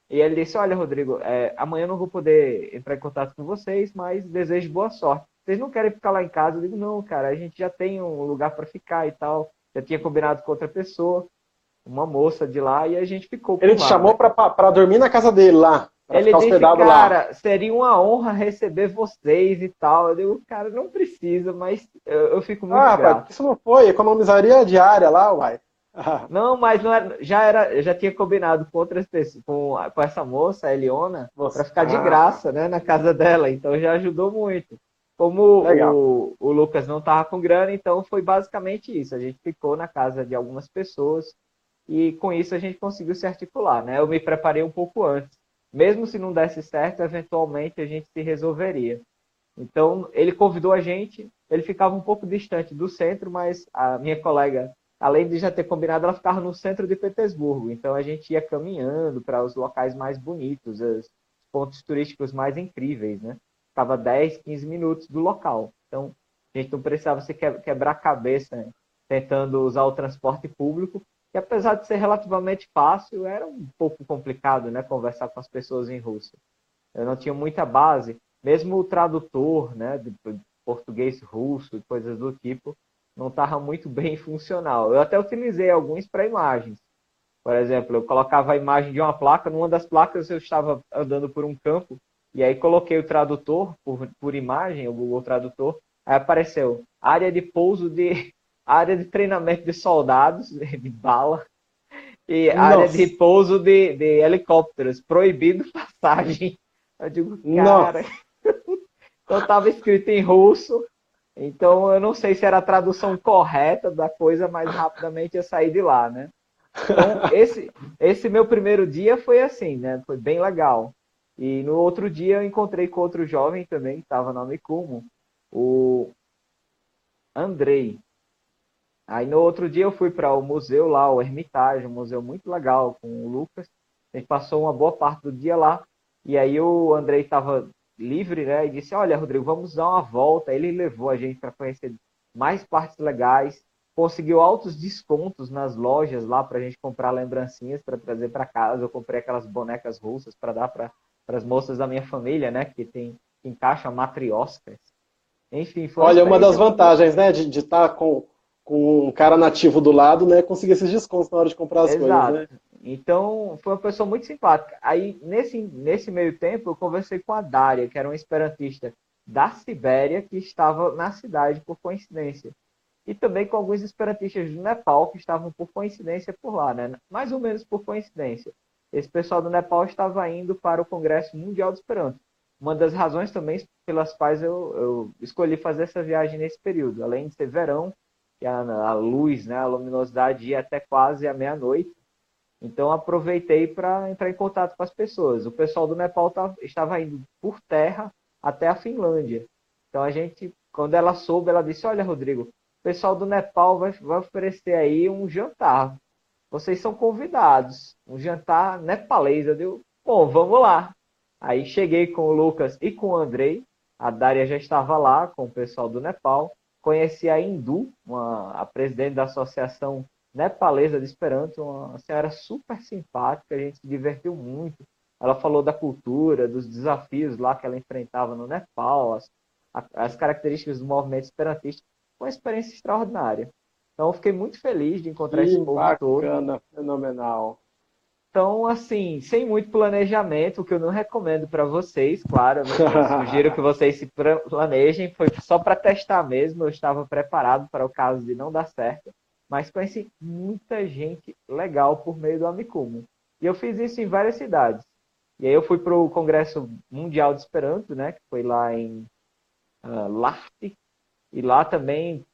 E ele disse, olha, Rodrigo, amanhã eu não vou poder entrar em contato com vocês, mas desejo boa sorte. Vocês não querem ficar lá em casa? Eu digo, não, cara, a gente já tem um lugar para ficar e tal. Já tinha combinado com outra pessoa, uma moça de lá, e a gente ficou Ele por te lá, né? chamou para dormir na casa dele lá, para Ele ficar disse, hospedado lá. cara, seria uma honra receber vocês e tal. Eu digo, cara, não precisa, mas eu fico muito Ah, pai, por grato. que isso não foi? Economizaria a diária lá, uai. Não, mas não era, eu já tinha combinado com outras pessoas, com essa moça, a Eliona, para ficar de Tá. graça, né, na casa dela, então já ajudou muito. Como Legal. o Lucas não estava com grana, então foi basicamente isso. A gente ficou na casa de algumas pessoas e com isso a gente conseguiu se articular, né? Eu me preparei um pouco antes. Mesmo se não desse certo, eventualmente a gente se resolveria. Então, ele convidou a gente, ele ficava um pouco distante do centro, mas a minha colega, além de já ter combinado, ela ficava no centro de Petersburgo. Então, a gente ia caminhando para os locais mais bonitos, os pontos turísticos mais incríveis, né? Ficava 10, 15 minutos do local. Então, a gente não precisava se quebrar a cabeça, né? Tentando usar o transporte público, que apesar de ser relativamente fácil, era um pouco complicado, né? Conversar com as pessoas em russo. Eu não tinha muita base, mesmo o tradutor, né, de português russo e coisas do tipo, não estava muito bem funcional. Eu até utilizei alguns para imagens. Por exemplo, eu colocava a imagem de uma placa, numa das placas eu estava andando por um campo, e aí coloquei o tradutor por imagem, o Google Tradutor, aí apareceu área de pouso de área de treinamento de soldados, de bala, e área de Nossa, pouso de helicópteros, proibido passagem. Eu digo, cara, nossa. então estava escrito em russo, então eu não sei se era a tradução correta da coisa, mas rapidamente eu saí de lá, né? Então esse meu primeiro dia foi assim, né? Foi bem legal. E no outro dia eu encontrei com outro jovem também, que estava no Amicumo, o Andrei. Aí no outro dia eu fui para o museu lá, o Hermitage, um museu muito legal com o Lucas. A gente passou uma boa parte do dia lá. E aí o Andrei estava livre, né? E disse: Olha, Rodrigo, vamos dar uma volta. Ele levou a gente para conhecer mais partes legais. Conseguiu altos descontos nas lojas lá para a gente comprar lembrancinhas para trazer para casa. Eu comprei aquelas bonecas russas para dar para as moças da minha família, né? Que encaixa matrioscas. Enfim, foi uma Olha, uma das experiência muito. vantagens, né, de estar com um cara nativo do lado, né, é conseguir esses descontos na hora de comprar as coisas, Exato. né? Então, foi uma pessoa muito simpática. Aí, nesse meio tempo, eu conversei com a Dária, que era uma esperantista da Sibéria, que estava na cidade por coincidência. E também com alguns esperantistas do Nepal, que estavam por coincidência por lá, né? Mais ou menos por coincidência. Esse pessoal do Nepal estava indo para o Congresso Mundial do Esperanto. Uma das razões também pelas quais eu escolhi fazer essa viagem nesse período. Além de ser verão, que a luz, né, a luminosidade ia até quase a meia-noite. Então aproveitei para entrar em contato com as pessoas. O pessoal do Nepal estava indo por terra até a Finlândia. Então a gente, quando ela soube, ela disse: Olha, Rodrigo, o pessoal do Nepal vai oferecer aí um jantar. Vocês são convidados. Um jantar nepalês. Eu digo: Bom, vamos lá. Aí cheguei com o Lucas e com o Andrei. A Dária já estava lá com o pessoal do Nepal. Conheci a Hindu, a presidente da Associação Nepalesa de Esperanto, uma senhora super simpática, a gente se divertiu muito. Ela falou da cultura, dos desafios lá que ela enfrentava no Nepal, as características do movimento esperantista. Foi uma experiência extraordinária. Então, eu fiquei muito feliz de encontrar esse Que povo todo. bacana, fenomenal. Então, assim, sem muito planejamento, o que eu não recomendo para vocês, claro, eu sugiro que vocês se planejem, foi só para testar mesmo, eu estava preparado para o caso de não dar certo, mas conheci muita gente legal por meio do Amicumo. E eu fiz isso em várias cidades. E aí eu fui para o Congresso Mundial de Esperanto, né, que foi lá em Lahti, e lá também,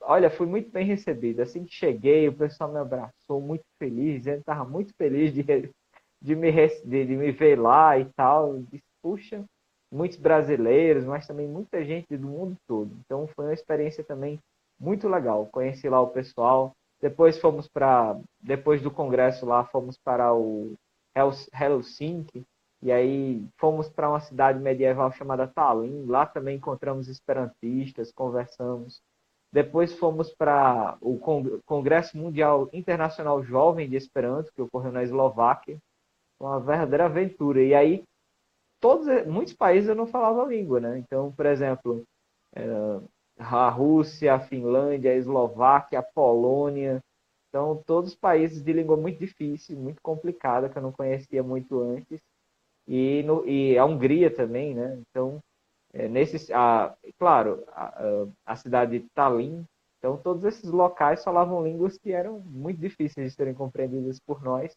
olha, fui muito bem recebido. Assim que cheguei, o pessoal me abraçou, muito feliz. Ele estava muito feliz de me ver lá e tal. Eu disse, puxa, muitos brasileiros, mas também muita gente do mundo todo. Então foi uma experiência também muito legal. Conheci lá o pessoal. Depois do congresso lá, fomos para o Helsinki. E aí fomos para uma cidade medieval chamada Tallinn. Lá também encontramos esperantistas, conversamos. Depois fomos para o Congresso Mundial Internacional Jovem de Esperanto, que ocorreu na Eslováquia. Uma verdadeira aventura. E aí, muitos países eu não falava a língua, né? Então, por exemplo, a Rússia, a Finlândia, a Eslováquia, a Polônia. Então, todos os países de língua muito difícil, muito complicada, que eu não conhecia muito antes. E a Hungria também, né? Então, claro, a cidade de Tallinn, então todos esses locais falavam línguas que eram muito difíceis de serem compreendidas por nós,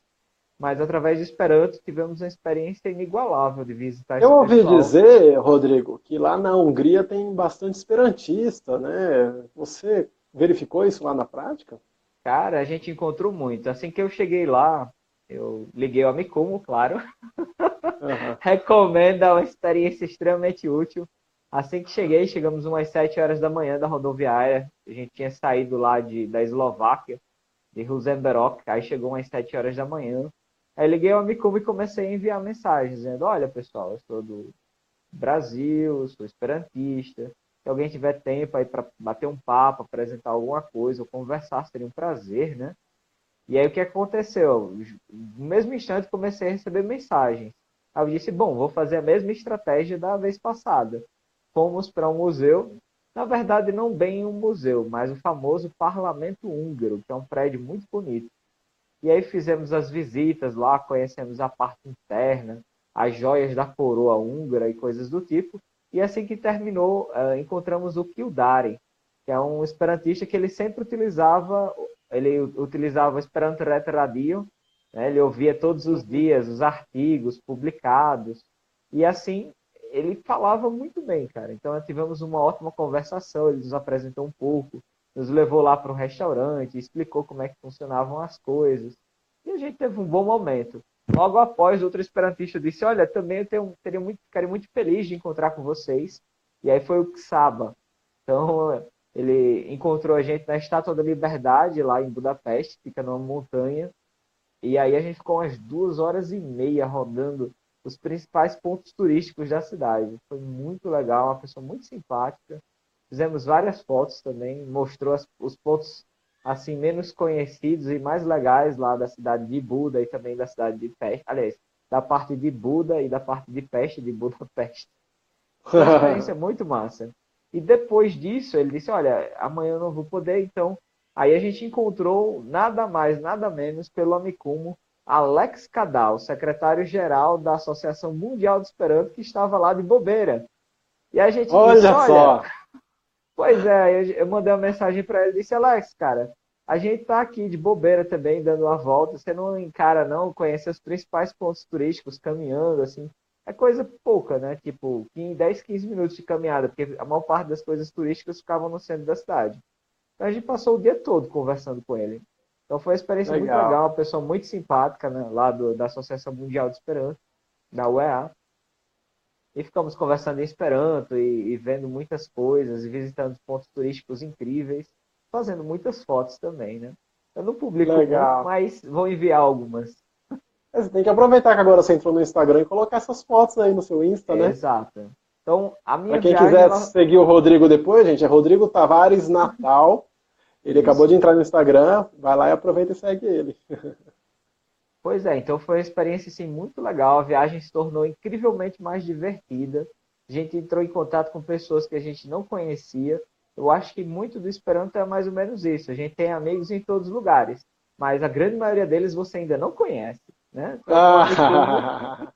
mas através de Esperanto tivemos uma experiência inigualável de visitar Eu esse ouvi pessoal. dizer, Rodrigo, que lá na Hungria tem bastante esperantista, né? Você verificou isso lá na prática? Cara, a gente encontrou muito. Assim que eu cheguei lá, eu liguei o Amicumo, claro. Aham. Recomendo, é uma experiência extremamente útil. Assim que cheguei, chegamos umas 7 horas da manhã da rodoviária. A gente tinha saído lá da Eslováquia, de Ružomberok, aí chegou umas 7 horas da manhã. Aí liguei o Amicubo e comecei a enviar mensagens, dizendo, olha pessoal, eu sou do Brasil, sou esperantista, se alguém tiver tempo aí para bater um papo, apresentar alguma coisa ou conversar, seria um prazer, né? E aí o que aconteceu? No mesmo instante comecei a receber mensagens. Aí eu disse, bom, vou fazer a mesma estratégia da vez passada. Fomos para um museu, na verdade não bem um museu, mas o famoso Parlamento Húngaro, que é um prédio muito bonito. E aí fizemos as visitas lá, conhecemos a parte interna, as joias da coroa húngara e coisas do tipo. E assim que terminou, encontramos o Kildare, que é um esperantista que ele utilizava o Esperanto Ret Radio, né? Ele ouvia todos os Uhum. dias os artigos publicados, e assim ele falava muito bem, cara. Então tivemos uma ótima conversação, ele nos apresentou um pouco, nos levou lá para um restaurante, explicou como é que funcionavam as coisas. E a gente teve um bom momento. Logo após, outro esperantista disse, olha, também ficaria muito feliz de encontrar com vocês. E aí foi o Ksaba. Então, ele encontrou a gente na Estátua da Liberdade, lá em Budapeste, fica numa montanha. E aí a gente ficou umas 2 horas e meia rodando os principais pontos turísticos da cidade. Foi muito legal, uma pessoa muito simpática. Fizemos várias fotos também, mostrou os pontos assim menos conhecidos e mais legais lá da cidade de Buda e também da cidade de Peste. Aliás, da parte de Buda e da parte de Peste, de Budapeste. Foi uma experiência muito massa. E depois disso, ele disse: olha, amanhã eu não vou poder, então. Aí a gente encontrou nada mais, nada menos pelo Amicumo, Alex Cadal, secretário-geral da Associação Mundial de Esperanto, que estava lá de bobeira. E a gente disse: Olha olha, só! pois é, eu mandei uma mensagem para ele, disse, Alex, cara, a gente tá aqui de bobeira também, dando uma volta, você não encara não, conhecer os principais pontos turísticos, caminhando, assim, é coisa pouca, né, tipo, em 10, 15 minutos de caminhada, porque a maior parte das coisas turísticas ficavam no centro da cidade. Então a gente passou o dia todo conversando com ele. Então foi uma experiência muito Legal. legal, uma pessoa muito simpática, né, lá da Associação Mundial de Esperanto, da UEA, e ficamos conversando em Esperanto e vendo muitas coisas, e visitando pontos turísticos incríveis, fazendo muitas fotos também, né? Eu não publico muito, Legal. mas vou enviar algumas. Você tem que aproveitar que agora você entrou no Instagram e colocar essas fotos aí no seu Insta, né? Exato. Então, a Para minha quem viagem, quiser ela... seguir o Rodrigo depois, gente, é Rodrigo Tavares Natal. Ele acabou de Isso. entrar no Instagram, vai lá e aproveita e segue ele. Pois é, então foi uma experiência assim, muito legal. A viagem se tornou incrivelmente mais divertida. A gente entrou em contato com pessoas que a gente não conhecia. Eu acho que muito do Esperanto é mais ou menos isso. A gente tem amigos em todos os lugares, mas a grande maioria deles você ainda não conhece, né? Então, Ah,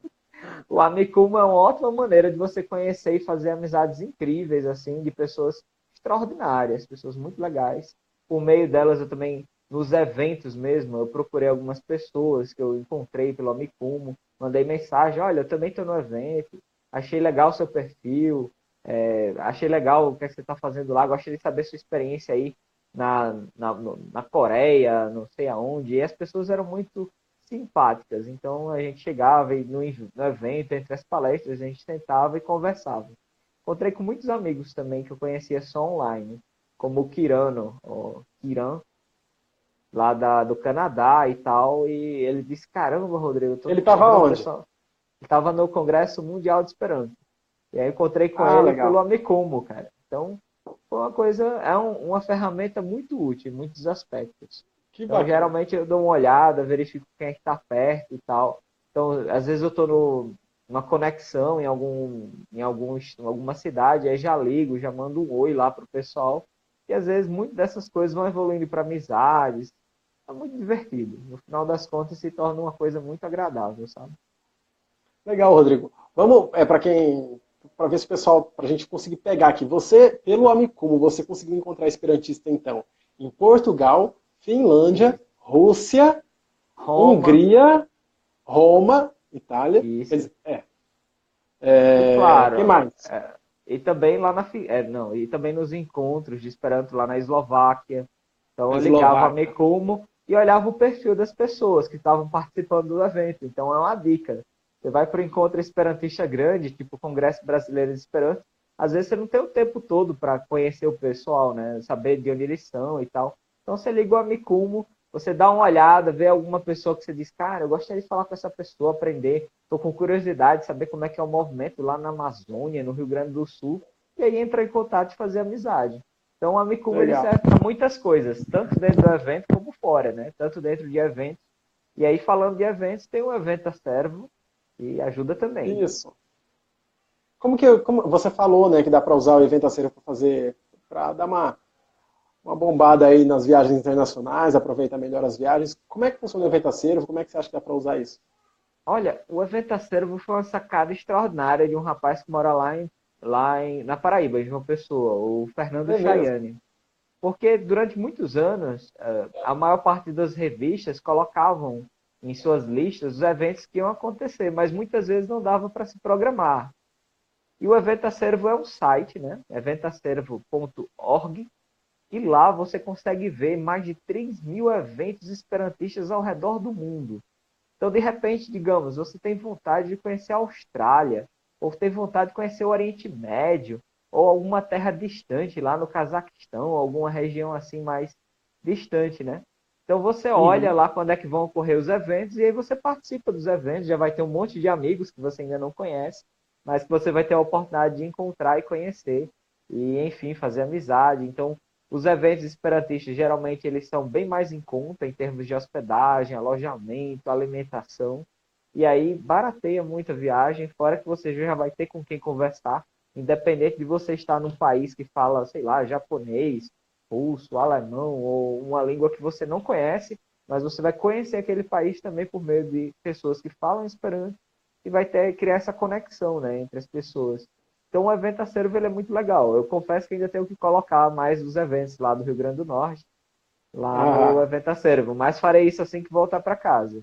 o Amikumu é uma ótima maneira de você conhecer e fazer amizades incríveis, assim, de pessoas extraordinárias, pessoas muito legais. Por meio delas, eu também, nos eventos mesmo, eu procurei algumas pessoas que eu encontrei pelo Amikumu, mandei mensagem, olha, eu também estou no evento, achei legal o seu perfil, achei legal o que você está fazendo lá, gostaria de saber sua experiência aí na Coreia, não sei aonde, e as pessoas eram muito simpáticas. Então a gente chegava e no evento, entre as palestras, a gente sentava e conversava. Encontrei com muitos amigos também que eu conhecia só online, como o Kirano, o Kiran, lá do Canadá e tal, e ele disse, caramba, Rodrigo, eu tô ele estava vendo o onde? pessoal. Ele estava no Congresso Mundial de Esperanto. E aí eu encontrei com Ah, ele pelo legal. Amicomo, cara. Então, foi uma coisa, uma ferramenta muito útil em muitos aspectos. Que Então, bacana. geralmente eu dou uma olhada, verifico quem é que está perto e tal. Então, às vezes eu estou numa conexão em alguma cidade, aí já ligo, já mando um oi lá pro pessoal. E às vezes muitas dessas coisas vão evoluindo para amizades. É muito divertido. No final das contas, se torna uma coisa muito agradável, sabe? Legal, Rodrigo. Vamos, para ver se o pessoal, para a gente conseguir pegar aqui. Você, pelo Amicumo, você conseguiu encontrar esperantista, então, em Portugal, Finlândia, Isso. Rússia, Roma, Hungria, Roma, Itália. Quer isso. dizer, E que claro, mais? e também lá não, e também nos encontros de Esperanto lá na Eslováquia. Então A eu ligava a Eslováquia. Mecomo e olhava o perfil das pessoas que estavam participando do evento. Então é uma dica. Você vai para o encontro esperantista grande, tipo o Congresso Brasileiro de Esperanto, às vezes você não tem o tempo todo para conhecer o pessoal, né? Saber de onde eles são e tal. Então você liga o Amicumo, você dá uma olhada, vê alguma pessoa que você diz, cara, eu gostaria de falar com essa pessoa, aprender, estou com curiosidade de saber como é que é o movimento lá na Amazônia, no Rio Grande do Sul, e aí entra em contato e fazer amizade. Então o Amicumo ele Legal. serve para muitas coisas, tanto dentro do evento como fora, né? Tanto dentro de eventos. E aí falando de eventos, tem o evento a servo e ajuda também. Isso. Como você falou, né, que dá para usar o evento aceiro para fazer, para dar uma bombada aí nas viagens internacionais, aproveitar melhor as viagens. Como é que funciona o evento aceiro? Como é que você acha que dá para usar isso? Olha, o evento a servo foi uma sacada extraordinária de um rapaz que mora na Paraíba, em João Pessoa, o Fernando É mesmo. Chaiane. Porque durante muitos anos, a maior parte das revistas colocavam em suas listas os eventos que iam acontecer, mas muitas vezes não dava para se programar. E o Evento Acervo é um site, né? eventacervo.org, e lá você consegue ver mais de 3 mil eventos esperantistas ao redor do mundo. Então, de repente, digamos, você tem vontade de conhecer a Austrália, ou tem vontade de conhecer o Oriente Médio, ou alguma terra distante, lá no Cazaquistão, ou alguma região assim mais distante, né? Então você olha Uhum. lá quando é que vão ocorrer os eventos e aí você participa dos eventos, já vai ter um monte de amigos que você ainda não conhece, mas que você vai ter a oportunidade de encontrar e conhecer e, enfim, fazer amizade. Então, os eventos esperantistas, geralmente, eles são bem mais em conta em termos de hospedagem, alojamento, alimentação. E aí, barateia muito a viagem, fora que você já vai ter com quem conversar, independente de você estar num país que fala, sei lá, japonês, russo, alemão, ou uma língua que você não conhece, mas você vai conhecer aquele país também por meio de pessoas que falam Esperanto e vai criar essa conexão, né, entre as pessoas. Então o evento Acervo ele é muito legal. Eu confesso que ainda tenho que colocar mais os eventos lá do Rio Grande do Norte, lá no Ah, evento Acervo, mas farei isso assim que voltar para casa.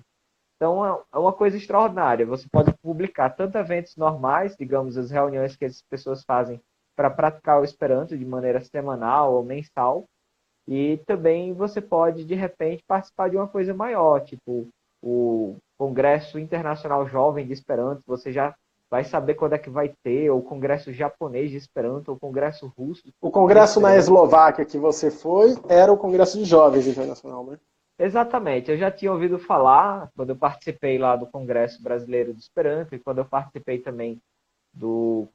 Então é uma coisa extraordinária. Você pode publicar tanto eventos normais, digamos, as reuniões que as pessoas fazem para praticar o Esperanto de maneira semanal ou mensal, e também você pode, de repente, participar de uma coisa maior, tipo o Congresso Internacional Jovem de Esperanto. Você já vai saber quando é que vai ter, ou o Congresso Japonês de Esperanto, ou o Congresso Russo o de congresso na Esperanto. Eslováquia que você foi era o Congresso de Jovens Internacional, né? Exatamente, eu já tinha ouvido falar quando eu participei lá do Congresso Brasileiro do Esperanto e quando eu participei também do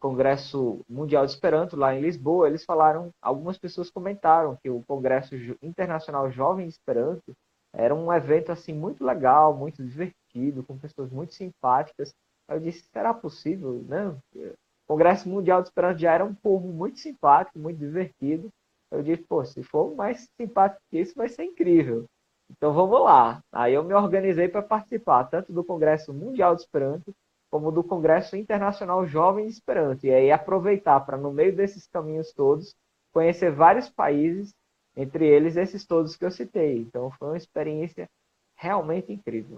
Congresso Mundial de Esperanto lá em Lisboa, eles falaram, algumas pessoas comentaram que o Congresso Internacional Jovem de Esperanto era um evento assim muito legal, muito divertido, com pessoas muito simpáticas. Aí eu disse, será possível, né? O Congresso Mundial de Esperanto já era um povo muito simpático, muito divertido. Eu disse, pô, se for mais simpático que isso, vai ser incrível. Então vamos lá. Aí eu me organizei para participar tanto do Congresso Mundial de Esperanto como do Congresso Internacional Jovem Esperanto. E aí aproveitar para, no meio desses caminhos todos, conhecer vários países, entre eles esses todos que eu citei. Então foi uma experiência realmente incrível.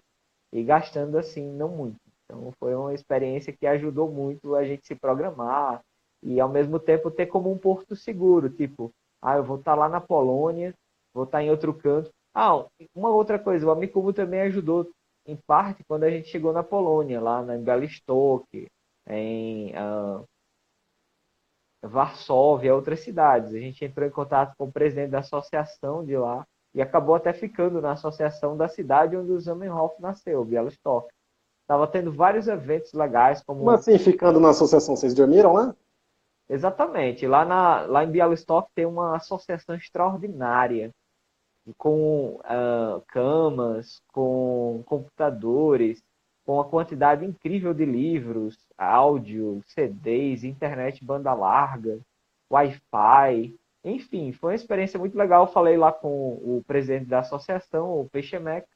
E gastando assim, não muito. Então foi uma experiência que ajudou muito a gente se programar e ao mesmo tempo ter como um porto seguro, tipo, eu vou estar lá na Polônia, vou estar em outro canto. Uma outra coisa, o Amicubo também ajudou em parte quando a gente chegou na Polônia, lá em Białystok, em Varsóvia, outras cidades. A gente entrou em contato com o presidente da associação de lá e acabou até ficando na associação da cidade onde o Zamenhof nasceu, Białystok. Estava tendo vários eventos legais, Como como... assim, ficando na associação, vocês dormiram lá? Exatamente. Lá em Białystok tem uma associação extraordinária, com camas, com computadores, com uma quantidade incrível de livros, áudio, CDs, internet banda larga, Wi-Fi, enfim, foi uma experiência muito legal. Eu falei lá com o presidente da associação, o Peixemec,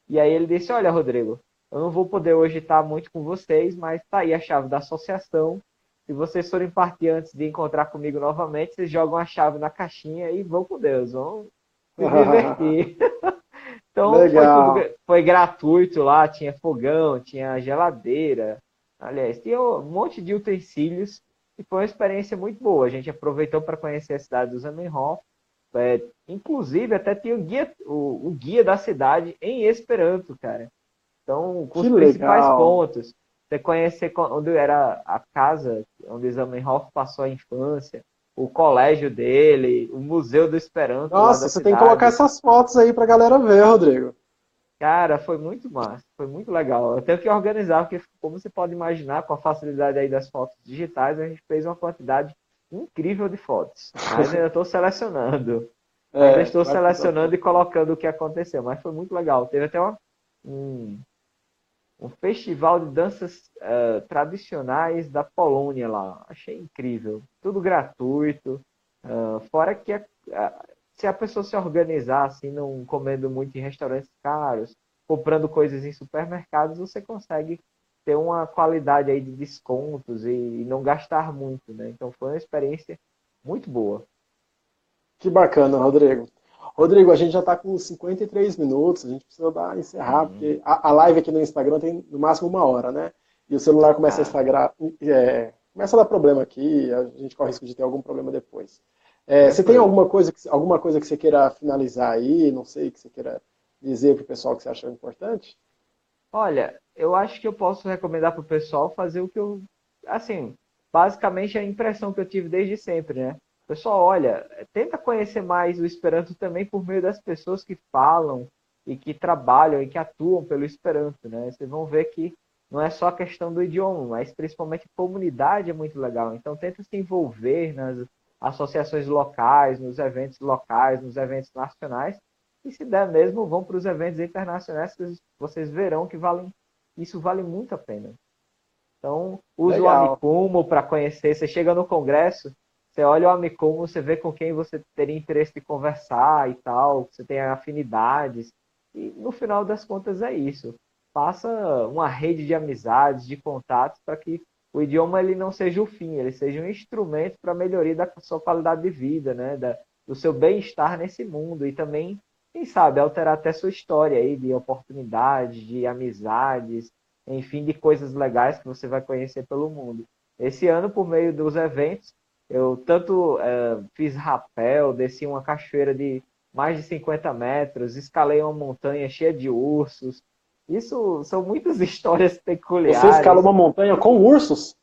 e aí ele disse, olha, Rodrigo, eu não vou poder hoje estar muito com vocês, mas tá aí a chave da associação. Se vocês forem partir antes de encontrar comigo novamente, vocês jogam a chave na caixinha e vão com Deus, vão se divertir. Então foi tudo, Legal. foi gratuito lá, tinha fogão, tinha geladeira, aliás, tinha um monte de utensílios e foi uma experiência muito boa. A gente aproveitou para conhecer a cidade do Zamenhof, inclusive até tinha o guia da cidade em Esperanto, cara. Então, com Que os principais legal. pontos, você conhecer onde era a casa onde Zamenhof passou a infância, o colégio dele, o Museu do Esperanto lá Nossa, da você tem que colocar cidade. essas fotos aí pra galera ver, Rodrigo. Cara, foi muito massa, foi muito legal. Eu tenho que organizar, porque como você pode imaginar, com a facilidade aí das fotos digitais, a gente fez uma quantidade incrível de fotos. Mas ainda estou selecionando. Ainda É, estou vai ficar selecionando e colocando o que aconteceu, mas foi muito legal. Teve até um, um festival de danças tradicionais da Polônia lá. Achei incrível. Tudo gratuito. Fora que se a pessoa se organizar, assim, não comendo muito em restaurantes caros, comprando coisas em supermercados, você consegue ter uma qualidade aí de descontos e não gastar muito, né? Então foi uma experiência muito boa. Que bacana, Rodrigo. Rodrigo, a gente já está com 53 minutos, a gente precisa encerrar, Hum. porque a live aqui no Instagram tem no máximo 1 hora, né? E o celular começa a Ah, Instagram, começa a dar problema aqui, a gente corre o risco de ter algum problema depois. Você tem tranquilo. alguma coisa que você queira finalizar aí, não sei, que você queira dizer para o pessoal que você acha importante? Olha, eu acho que eu posso recomendar para o pessoal fazer o que eu, assim, basicamente a impressão que eu tive desde sempre, né? Pessoal, olha, tenta conhecer mais o Esperanto também por meio das pessoas que falam e que trabalham e que atuam pelo Esperanto, né? Vocês vão ver que não é só a questão do idioma, mas principalmente a comunidade é muito legal. Então tenta se envolver nas associações locais, nos eventos nacionais e se der mesmo, vão para os eventos internacionais que vocês verão que isso vale muito a pena. Então, use o Legal. Amicumo para conhecer. Você chega no congresso, você olha o Amicumo, você vê com quem você teria interesse de conversar e tal, você tem afinidades. E no final das contas é isso. Faça uma rede de amizades, de contatos, para que o idioma ele não seja o fim, ele seja um instrumento para a melhoria da sua qualidade de vida, né? Do seu bem-estar nesse mundo e também, quem sabe, alterar até sua história aí de oportunidades, de amizades, enfim, de coisas legais que você vai conhecer pelo mundo. Esse ano, por meio dos eventos, eu tanto fiz rapel, desci uma cachoeira de mais de 50 metros, escalei uma montanha cheia de ursos. Isso são muitas histórias Você escalou peculiares. uma montanha com ursos?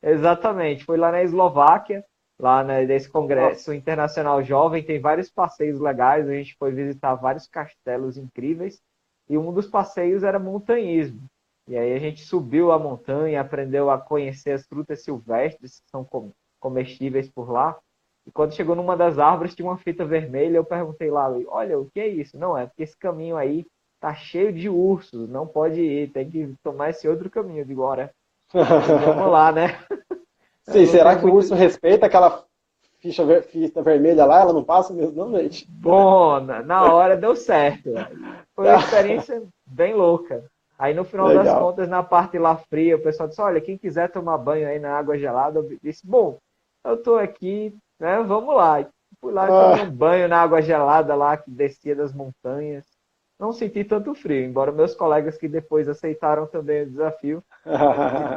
Exatamente, foi lá na Eslováquia. lá né, nesse congresso internacional jovem, tem vários passeios legais, a gente foi visitar vários castelos incríveis, e um dos passeios era montanhismo. E aí a gente subiu a montanha, aprendeu a conhecer as frutas silvestres, que são comestíveis por lá. E quando chegou numa das árvores, tinha uma fita vermelha, eu perguntei lá, olha, o que é isso? Não, é porque esse caminho aí tá cheio de ursos, não pode ir, tem que tomar esse outro caminho. Eu digo, ora, vamos lá, né? Sim, Não será tem que o muito. urso respeita aquela fita vermelha lá? Ela não passa mesmo, não, gente? Bom, na hora deu certo. Foi uma experiência bem louca. Aí no final das Legal. contas, na parte lá fria, o pessoal disse, olha, quem quiser tomar banho aí na água gelada, eu disse, bom, eu tô aqui, né? Vamos lá. E fui lá e tomei um Ah, banho na água gelada lá que descia das montanhas. Não senti tanto frio, embora meus colegas que depois aceitaram também o desafio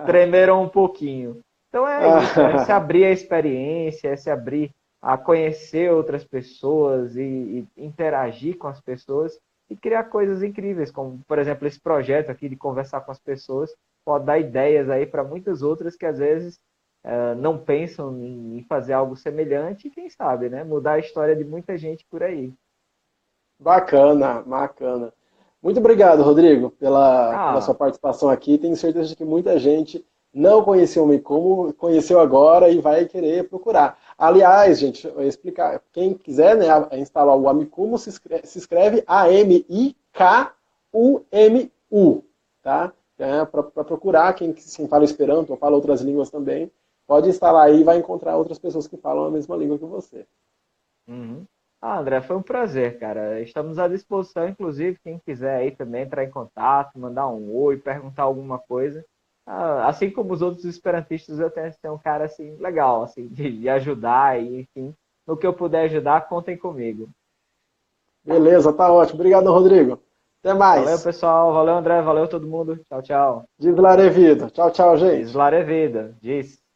tremeram um pouquinho. Então é isso, é se abrir a experiência, é se abrir a conhecer outras pessoas e interagir com as pessoas e criar coisas incríveis, como, por exemplo, esse projeto aqui de conversar com as pessoas, pode dar ideias aí para muitas outras que às vezes não pensam em fazer algo semelhante e quem sabe, né, mudar a história de muita gente por aí. bacana, bacana. Muito obrigado, Rodrigo, pela sua Ah, participação aqui. Tenho certeza de que muita gente não conhecia o Micomo, conheceu agora e vai querer procurar. Aliás, gente, eu vou explicar. Quem quiser, né, instalar o Amicumu, se escreve Amikumu, tá? Para procurar, quem fala Esperanto ou fala outras línguas também, pode instalar aí e vai encontrar outras pessoas que falam a mesma língua que você. uhum. André, foi um prazer, cara. Estamos à disposição, inclusive, quem quiser aí também entrar em contato, mandar um oi, perguntar alguma coisa. Assim como os outros esperantistas, eu tento ser um cara assim legal, assim, de ajudar e enfim, no que eu puder ajudar, contem comigo. Beleza, tá ótimo. Obrigado, Rodrigo. Até Valeu, mais. pessoal. Valeu, André. Valeu todo mundo. Tchau, tchau. Diz Vida. Tchau, tchau, gente. Diz Lara Vida. Diz.